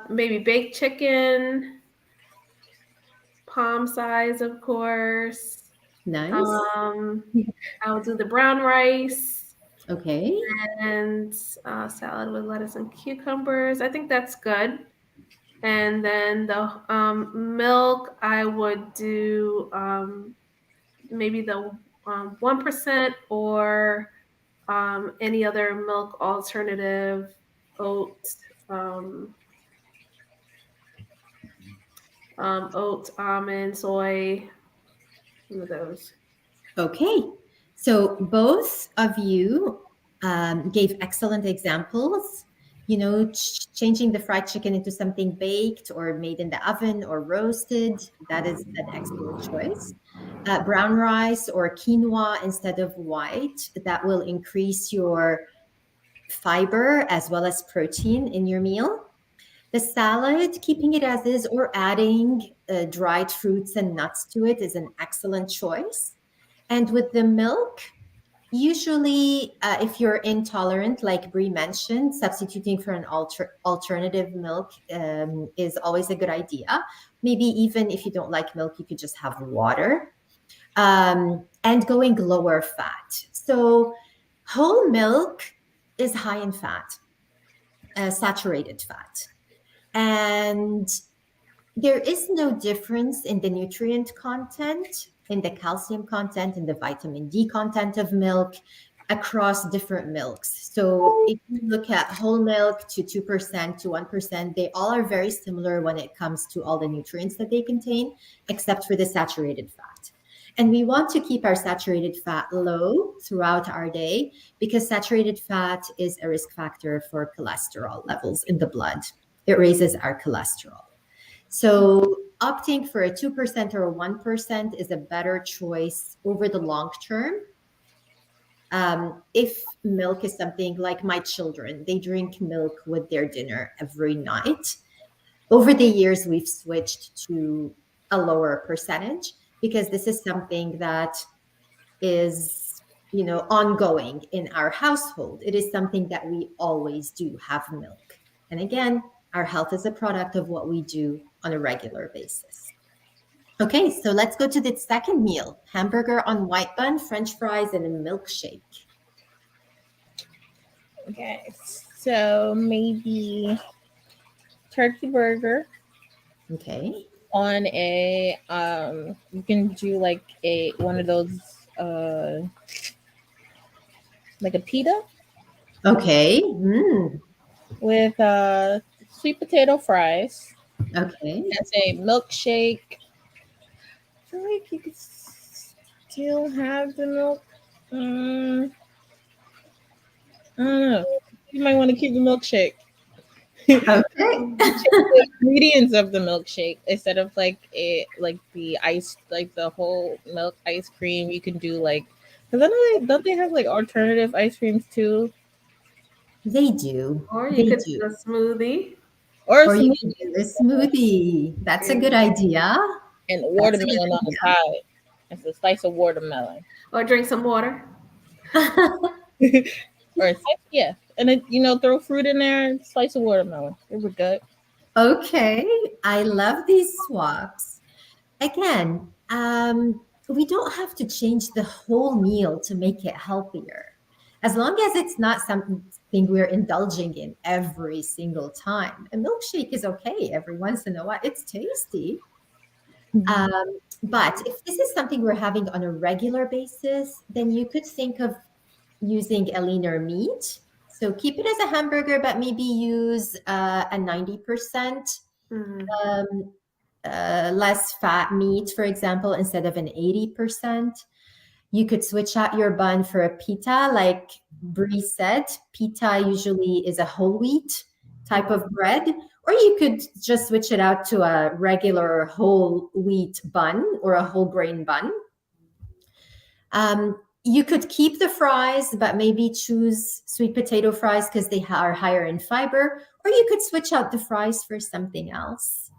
maybe baked chicken, palm size, of course. Nice. I would do the brown rice. Okay. And salad with lettuce and cucumbers. I think that's good. And then the milk, I would do maybe the 1% or any other milk alternative, oat, almond, soy, some of those. Okay. So both of you gave excellent examples. Changing the fried chicken into something baked or made in the oven or roasted, that is an excellent choice. Brown rice or quinoa instead of white, that will increase your fiber as well as protein in your meal. The salad, keeping it as is or adding dried fruits and nuts to it is an excellent choice. And with the milk, usually if you're intolerant, like Brie mentioned, substituting for an alternative milk is always a good idea. Maybe even if you don't like milk, you could just have water. And going lower fat. So whole milk is high in fat, saturated fat. And there is no difference in the nutrient content, in the calcium content, in the vitamin D content of milk across different milks. So if you look at whole milk to 2% to 1%, they all are very similar when it comes to all the nutrients that they contain, except for the saturated fat. And we want to keep our saturated fat low throughout our day because saturated fat is a risk factor for cholesterol levels in the blood. It raises our cholesterol. So opting for a 2% or a 1% is a better choice over the long term. If milk is something like my children, they drink milk with their dinner every night. Over the years, we've switched to a lower percentage because this is something that is, ongoing in our household. It is something that we always do have milk. And again, our health is a product of what we do on a regular basis. Okay, so let's go to the second meal. Hamburger on white bun, French fries, and a milkshake. Okay, so maybe turkey burger. Okay. On a you can do like one of those like a pita. Okay. With sweet potato fries. Okay. That's a milkshake. I feel like you could still have the milk. I don't know. You might want to keep the milkshake. Okay. The ingredients of the milkshake instead of like the ice, like the whole milk ice cream. You can do like, because I know don't they have like alternative ice creams too? They do. Or you They could do. do a smoothie. Or you can do a smoothie. That's a good idea. And watermelon on the side. It's a slice of watermelon. Or drink some water. Or yeah. And then, throw fruit in there and slice of watermelon. It was good. Okay. I love these swaps. Again, we don't have to change the whole meal to make it healthier. As long as it's not something we're indulging in every single time. A milkshake is okay every once in a while. It's tasty. But if this is something we're having on a regular basis, then you could think of using a leaner meat. So keep it as a hamburger, but maybe use a 90% less fat meat, for example, instead of an 80%. You could switch out your bun for a pita. Like Brie said, pita usually is a whole wheat type of bread, Or you could just switch it out to a regular whole wheat bun or a whole grain bun. You could keep the fries, but maybe choose sweet potato fries because they are higher in fiber, or you could switch out the fries for something else.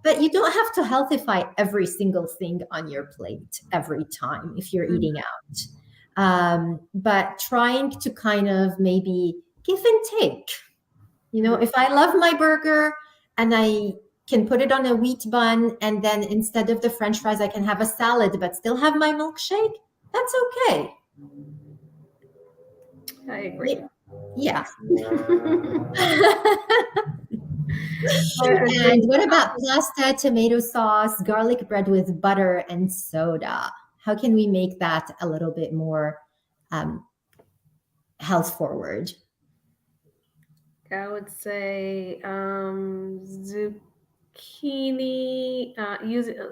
But you don't have to healthify every single thing on your plate every time if you're eating out. But trying to kind of maybe give and take. You know, if I love my burger and I can put it on a wheat bun, and then instead of the French fries, I can have a salad, but still have my milkshake, that's okay. I agree. Yeah. And what about pasta, tomato sauce, garlic bread with butter and soda? How can we make that a little bit more health forward? I would say zucchini.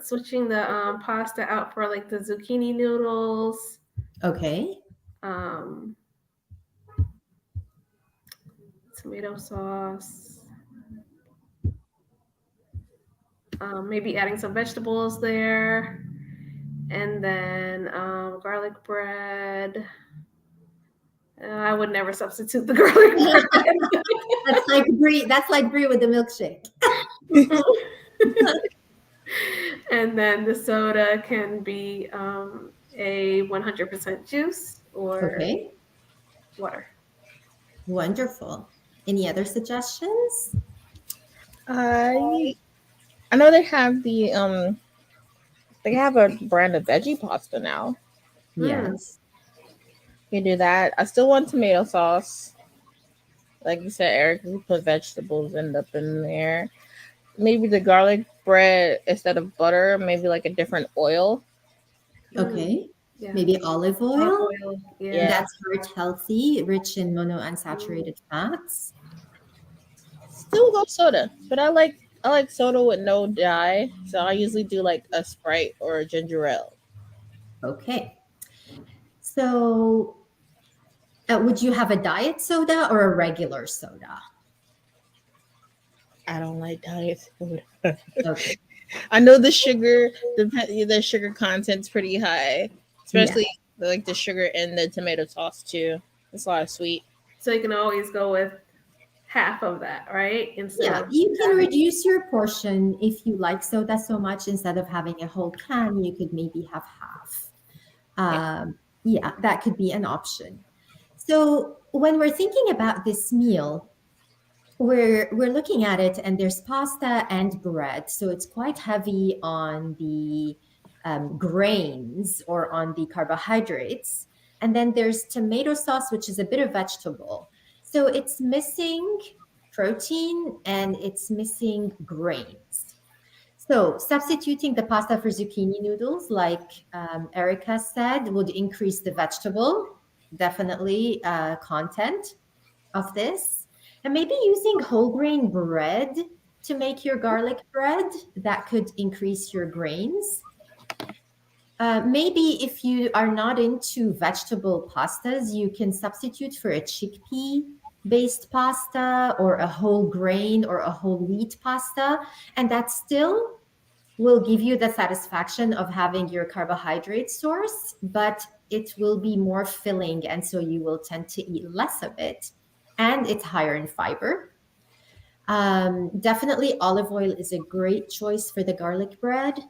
Switching the pasta out for like the zucchini noodles. Okay. Tomato sauce. Maybe adding some vegetables there, and then garlic bread. I would never substitute the garlic bread. That's like brie with the milkshake. And then the soda can be a 100% juice or water. Wonderful. Any other suggestions? I know they have they have a brand of veggie pasta now. Yes. You do that. I still want tomato sauce. Like you said, Eric, we put vegetables up in there. Maybe the garlic bread instead of butter, maybe like a different oil. Okay. Yeah. Maybe olive oil. Yeah. That's heart healthy, rich in monounsaturated fats. Still go soda, but I like soda with no dye. So I usually do like a Sprite or a ginger ale. Okay. So would you have a diet soda or a regular soda? I don't like diet soda. Okay. I know the sugar content's pretty high, especially like the sugar in the tomato sauce too. It's a lot of sweet. So you can always go with half of that, right? You can reduce your portion if you like soda so much. Instead of having a whole can, you could maybe have half. That could be an option. So when we're thinking about this meal, we're looking at it, and there's pasta and bread, so it's quite heavy on the grains or on the carbohydrates, and then there's tomato sauce, which is a bit of vegetable, so it's missing protein and it's missing grains. So substituting the pasta for zucchini noodles, like Erica said, would increase the vegetable definitely content of this. And maybe using whole grain bread to make your garlic bread, that could increase your grains. Maybe if you are not into vegetable pastas, you can substitute for a chickpea-based pasta or a whole grain or a whole wheat pasta. And that still will give you the satisfaction of having your carbohydrate source, but it will be more filling. And so you will tend to eat less of it. And it's higher in fiber. Definitely olive oil is a great choice for the garlic bread.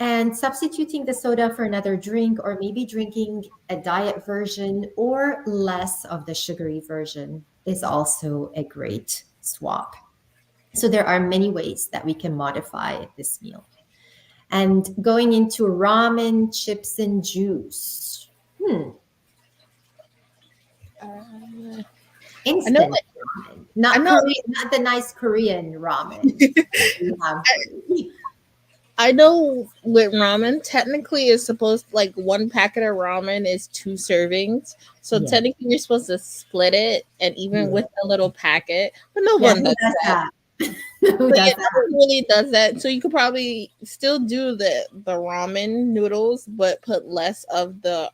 And substituting the soda for another drink, or maybe drinking a diet version or less of the sugary version, is also a great swap. So there are many ways that we can modify this meal. And going into ramen, chips, and juice. Instant ramen. Not the nice Korean ramen. I know with ramen, technically it's supposed, like, one packet of ramen is 2 servings. So technically you're supposed to split it, and even with a little packet, but no one does that. No one really does that. So you could probably still do the ramen noodles, but put less of the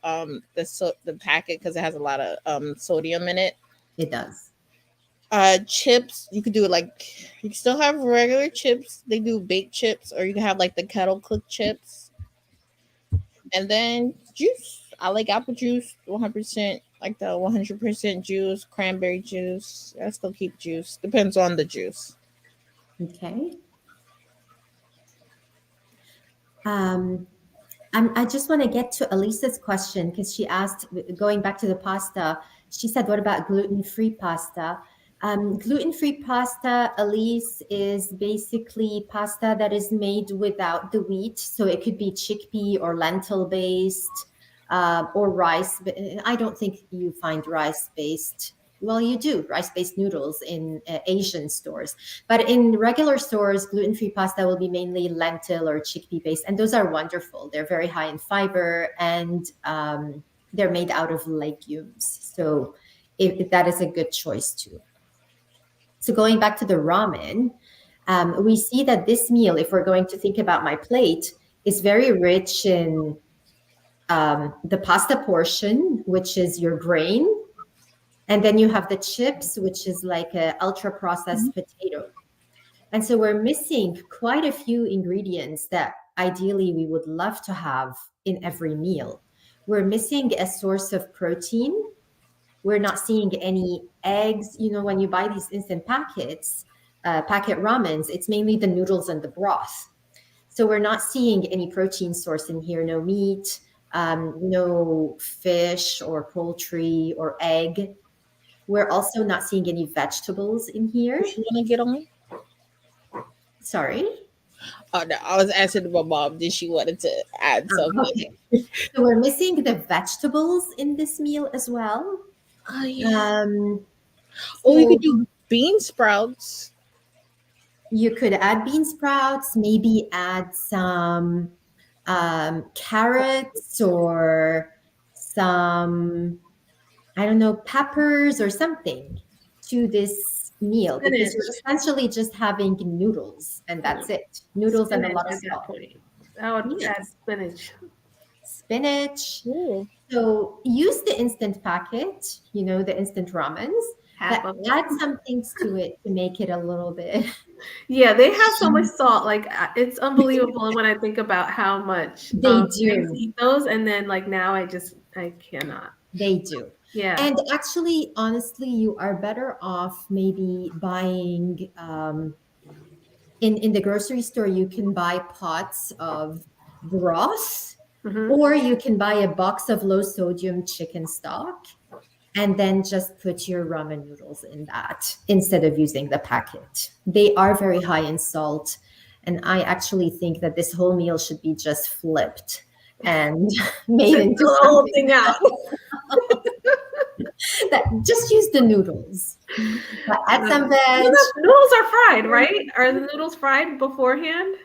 packet, because it has a lot of sodium in it. It does. Chips, you could do it like you can still have regular chips. They do baked chips, or you can have like the kettle cooked chips. And then juice. I like apple juice, 100%, like the 100% juice, cranberry juice. I still keep juice. Depends on the juice. Okay. I just want to get to Elisa's question because she asked, going back to the pasta, she said, what about gluten-free pasta? Gluten-free pasta, Elise, is basically pasta that is made without the wheat. So it could be chickpea or lentil-based or rice. But I don't think you find rice-based. Well, you do rice-based noodles in Asian stores, but in regular stores, gluten-free pasta will be mainly lentil or chickpea-based, and those are wonderful. They're very high in fiber, and they're made out of legumes. So if that is a good choice too. So going back to the ramen, we see that this meal, if we're going to think about my plate, is very rich in the pasta portion, which is your grain. And then you have the chips, which is like a ultra processed potato. And so we're missing quite a few ingredients that ideally we would love to have in every meal. We're missing a source of protein. We're not seeing any eggs. You know, when you buy these instant packets, packet ramens, it's mainly the noodles and the broth. So we're not seeing any protein source in here, no meat, no fish or poultry or egg. We're also not seeing any vegetables in here. You want to get on? Sorry? Oh, no, I was asking my mom, did she wanted to add something? Okay. So we're missing the vegetables in this meal as well. Oh, yeah. So you could do bean sprouts. You could add bean sprouts, maybe add some carrots or some, I don't know, peppers or something to this meal, because you're essentially just having noodles and that's it. Noodles spinach and a lot of salt. I would add spinach. Spinach. Ooh. So use the instant packet, the instant ramens, but add some things to it to make it a little bit. Yeah, they have so much salt. Like, it's unbelievable when I think about how much they do eat those. And then like now I cannot. They do. Yeah. And actually, honestly, you are better off maybe buying in the grocery store, you can buy pots of broth, or you can buy a box of low sodium chicken stock and then just put your ramen noodles in that instead of using the packet. They are very high in salt. And I actually think that this whole meal should be just flipped and made into the whole thing out. Just use the noodles. Add some veg. Noodles are fried, right? Are the noodles fried beforehand?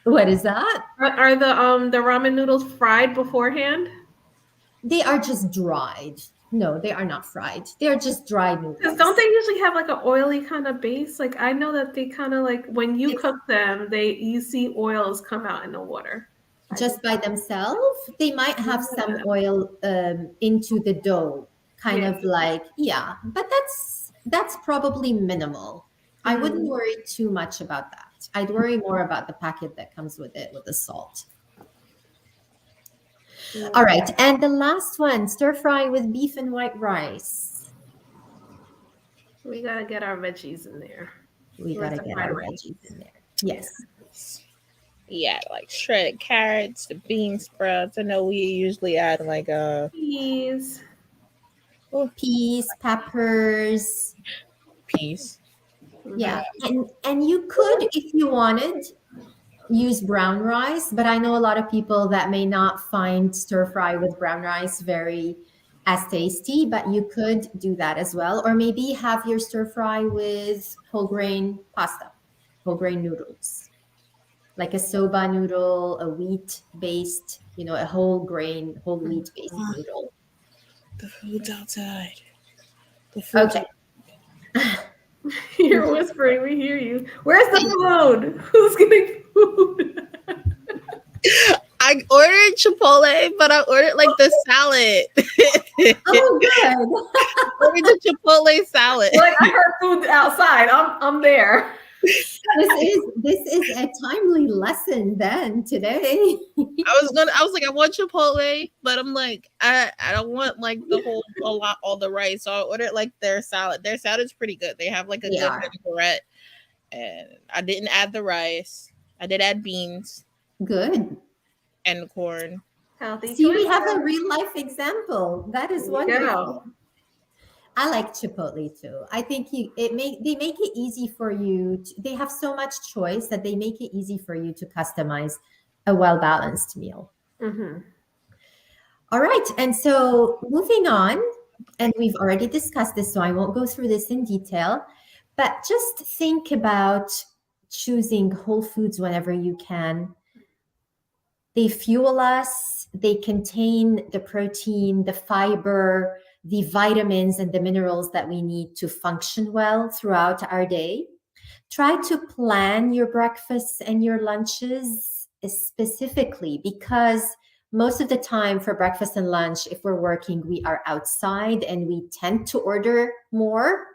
What is that? Are the ramen noodles fried beforehand? They are just dried. No, they are not fried. They are just dried noodles. Because don't they usually have like an oily kind of base? Like, I know that they kind of like, when you cook them, you see oils come out in the water. Just by themselves, they might have some oil into the dough, kind of like, but that's probably minimal. I wouldn't worry too much about that. I'd worry more about the packet that comes with it, with the salt. All right, and the last one, stir fry with beef and white rice. We gotta get our veggies in there. We gotta get our veggies in there. Yes. Yeah, like shredded carrots, the bean sprouts. I know we usually add like peas, peppers, Yeah, and you could, if you wanted, use brown rice, but I know a lot of people that may not find stir fry with brown rice as tasty, but you could do that as well. Or maybe have your stir fry with whole grain pasta, whole grain noodles, like a soba noodle, a wheat-based, a whole wheat-based noodle. The food's outside. Okay. You're whispering, we hear you. Where's the food? Who's getting food? I I ordered Chipotle, but I ordered like the salad. Oh, good. Ordered the Chipotle salad. Like I heard food outside. I'm there. This is a timely lesson then today. I was like, I want Chipotle, but I'm like, I don't want like all the rice. So I ordered like their salad. Their salad's pretty good. They have like a good vinaigrette, and I didn't add the rice. I did add beans. Good. And corn. Healthy. See, we have a real life example. That is wonderful. Yeah. I like Chipotle too. I think they make it easy for you. They have so much choice that they make it easy for you to customize a well-balanced meal. Mm-hmm. All right. And so moving on, and we've already discussed this, so I won't go through this in detail, but just think about choosing whole foods whenever you can. They fuel us. They contain the protein, the fiber, the vitamins, and the minerals that we need to function well throughout our day. Try to plan your breakfasts and your lunches specifically, because most of the time for breakfast and lunch, if we're working, we are outside and we tend to order more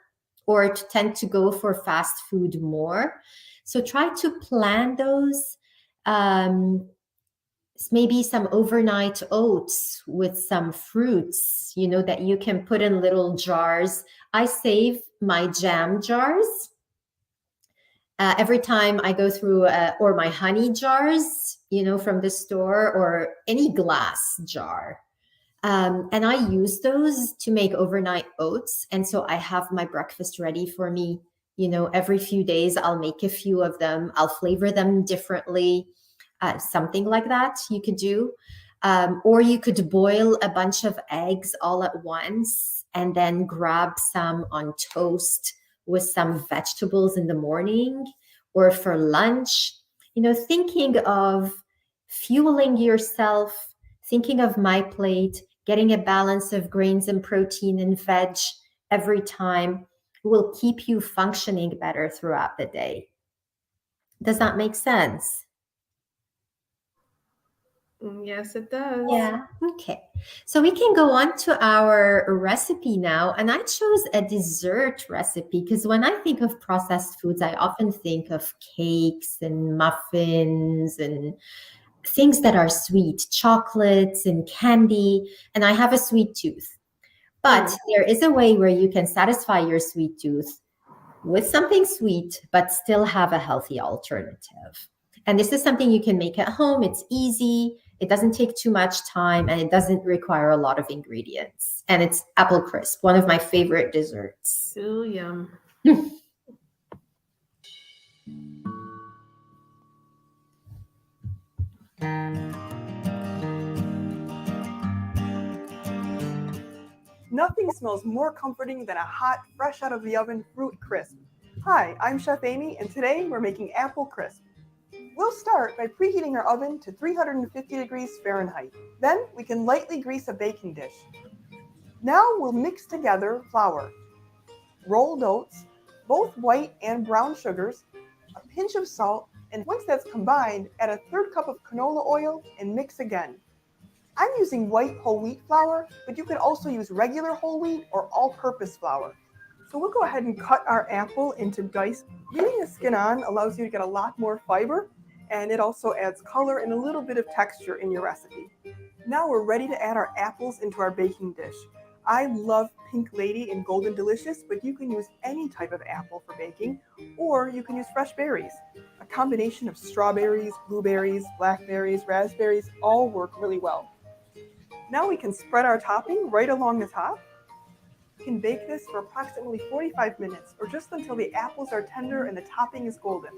or tend to go for fast food more. So try to plan those. Maybe some overnight oats with some fruits, that you can put in little jars. I save my jam jars every time I go through, or my honey jars, from the store, or any glass jar. And I use those to make overnight oats. And so I have my breakfast ready for me. Every few days I'll make a few of them. I'll flavor them differently. Something like that you could do. Or you could boil a bunch of eggs all at once and then grab some on toast with some vegetables in the morning or for lunch. Thinking of fueling yourself, thinking of my plate, getting a balance of grains and protein and veg every time will keep you functioning better throughout the day. Does that make sense? Yes, it does. Yeah. Okay. So we can go on to our recipe now. And I chose a dessert recipe because when I think of processed foods, I often think of cakes and muffins and things that are sweet, chocolates and candy. And I have a sweet tooth. But there is a way where you can satisfy your sweet tooth with something sweet, but still have a healthy alternative. And this is something you can make at home. It's easy. It doesn't take too much time, and it doesn't require a lot of ingredients. And it's apple crisp, one of my favorite desserts. Ooh, yum. Nothing smells more comforting than a hot, fresh out of the oven fruit crisp. Hi, I'm Chef Amy, and today we're making apple crisp. We'll start by preheating our oven to 350 degrees Fahrenheit. Then we can lightly grease a baking dish. Now we'll mix together flour, rolled oats, both white and brown sugars, a pinch of salt, and once that's combined, add a third cup of canola oil and mix again. I'm using white whole wheat flour, but you could also use regular whole wheat or all-purpose flour. So we'll go ahead and cut our apple into dice. Leaving the skin on allows you to get a lot more fiber, and it also adds color and a little bit of texture in your recipe. Now we're ready to add our apples into our baking dish. I love Pink Lady and Golden Delicious, but you can use any type of apple for baking, or you can use fresh berries. A combination of strawberries, blueberries, blackberries, raspberries all work really well. Now we can spread our topping right along the top. You can bake this for approximately 45 minutes or just until the apples are tender and the topping is golden.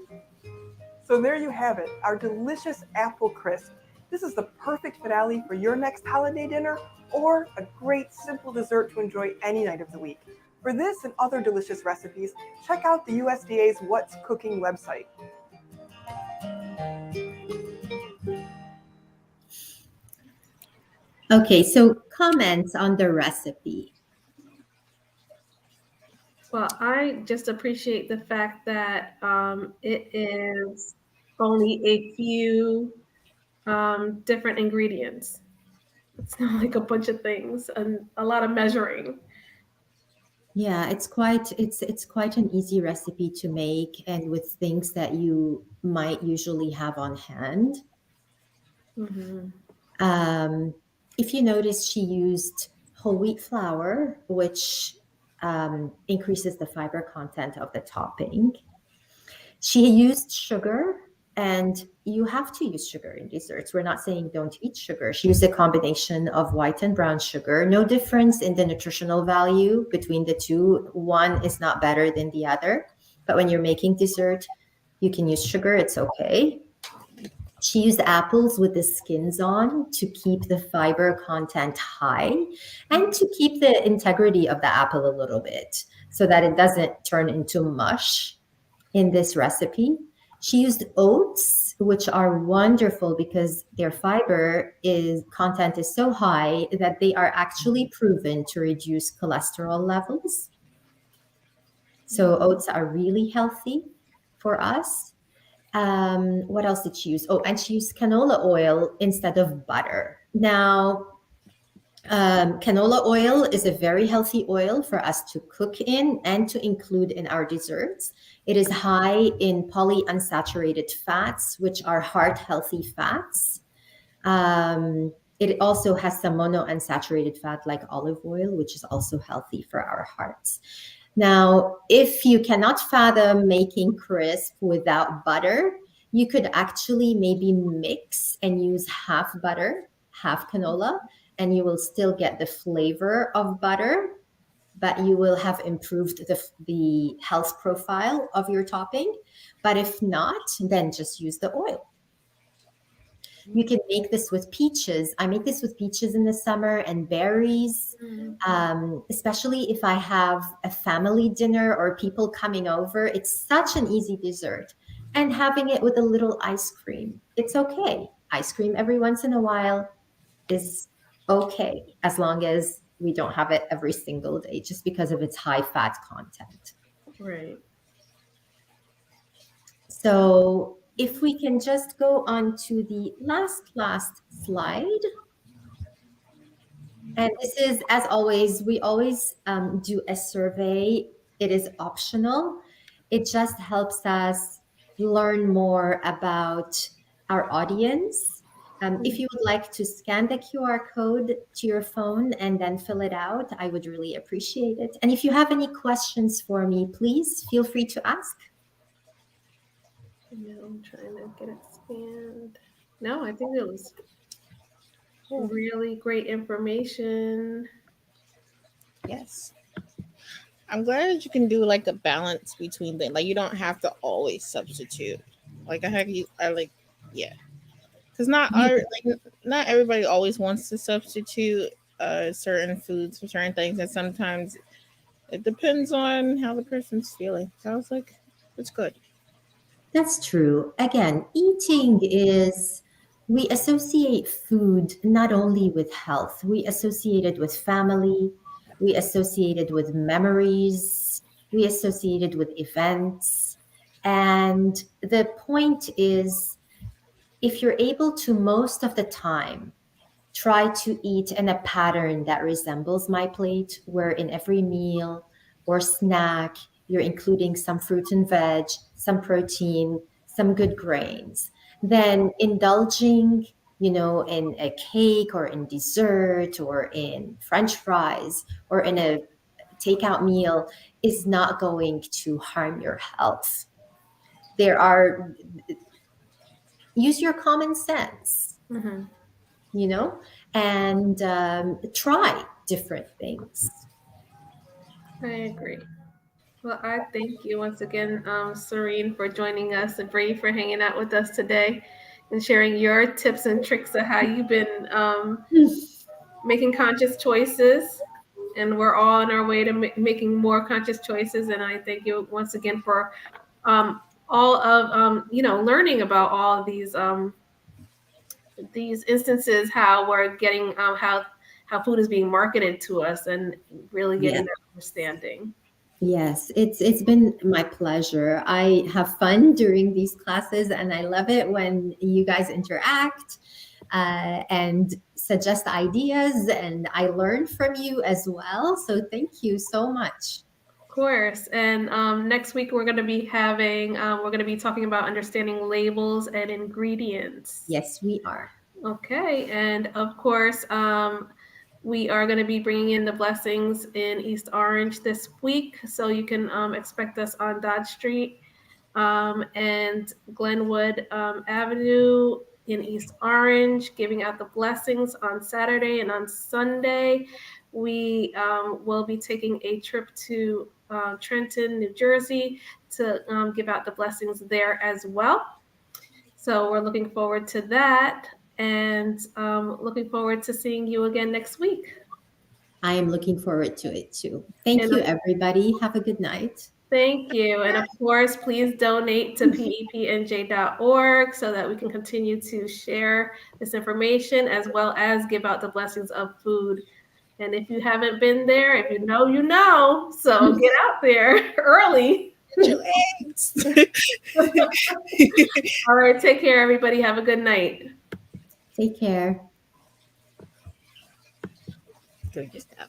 So there you have it, our delicious apple crisp. This is the perfect finale for your next holiday dinner or a great simple dessert to enjoy any night of the week. For this and other delicious recipes, check out the USDA's What's Cooking website. Okay, so comments on the recipe. Well, I just appreciate the fact that it is only a few different ingredients. It's not like a bunch of things and a lot of measuring. Yeah, it's quite an easy recipe to make and with things that you might usually have on hand. Mm-hmm. Um, if you notice, she used whole wheat flour, which increases the fiber content of the topping. She used sugar, and you have to use sugar in desserts. We're not saying don't eat sugar. She used a combination of white and brown sugar. No difference in the nutritional value between the two. One is not better than the other. But when you're making dessert, you can use sugar, it's okay. She used apples with the skins on to keep the fiber content high and to keep the integrity of the apple a little bit so that it doesn't turn into mush in this recipe. She used oats, which are wonderful because their fiber is content is so high that they are actually proven to reduce cholesterol levels. So oats are really healthy for us. What else did she use? Oh, and she used canola oil instead of butter. Now, canola oil is a very healthy oil for us to cook in and to include in our desserts. It is high in polyunsaturated fats, which are heart healthy fats. It also has some monounsaturated fat like olive oil, which is also healthy for our hearts. Now, if you cannot fathom making crisp without butter, you could actually maybe mix and use half butter, half canola, and you will still get the flavor of butter, but you will have improved the health profile of your topping. But if not, then just use the oil. You can make this with peaches. I make this with peaches in the summer and berries, especially if I have a family dinner or people coming over. It's such an easy dessert. And having it with a little ice cream, it's okay. Ice cream every once in a while is okay, as long as we don't have it every single day, just because of its high fat content. Right. So if we can just go on to the last slide. And this is, as always, we always do a survey. It is optional. It just helps us learn more about our audience. If you would like to scan the QR code to your phone and then fill it out, I would really appreciate it. And if you have any questions for me, please feel free to ask. No, I'm trying to get it scanned. No, I think it was really great information. Yes. I'm glad that you can do like a balance between things. Like you don't have to always substitute. Like yeah. Because not everybody always wants to substitute certain foods for certain things, and sometimes it depends on how the person's feeling. So I was like, it's good. That's true. Again, we associate food not only with health, we associate it with family, we associate it with memories, we associate it with events. And the point is, if you're able to most of the time try to eat in a pattern that resembles my plate, where in every meal or snack, you're including some fruit and veg, some protein, some good grains, then indulging, in a cake or in dessert or in French fries or in a takeout meal is not going to harm your health. Use your common sense. Mm-hmm. And try different things. I agree. Well, I thank you once again, Sirine, for joining us and Bree for hanging out with us today and sharing your tips and tricks of how you've been making conscious choices. And we're all on our way to making more conscious choices. And I thank you once again for all of learning about all of these instances, how we're getting how food is being marketed to us, and really getting that understanding. Yes, it's been my pleasure. I have fun during these classes, and I love it when you guys interact and suggest ideas, and I learn from you as well. So thank you so much. Of course. And next week we're going to be talking about understanding labels and ingredients. Yes, we are. Okay. And of course, we are going to be bringing in the blessings in East Orange this week. So you can expect us on Dodge Street and Glenwood Avenue in East Orange, giving out the blessings on Saturday and on Sunday. We will be taking a trip to Trenton, New Jersey to give out the blessings there as well. So we're looking forward to that and looking forward to seeing you again next week. I am looking forward to it too. Thank And you, everybody. Have a good night. thank you. And of course, please donate to PEPNJ.org so that we can continue to share this information as well as give out the blessings of food. And if you haven't been there, if you know, you know. So get out there early. All right. Take care, everybody. Have a good night. Take care. Good stuff.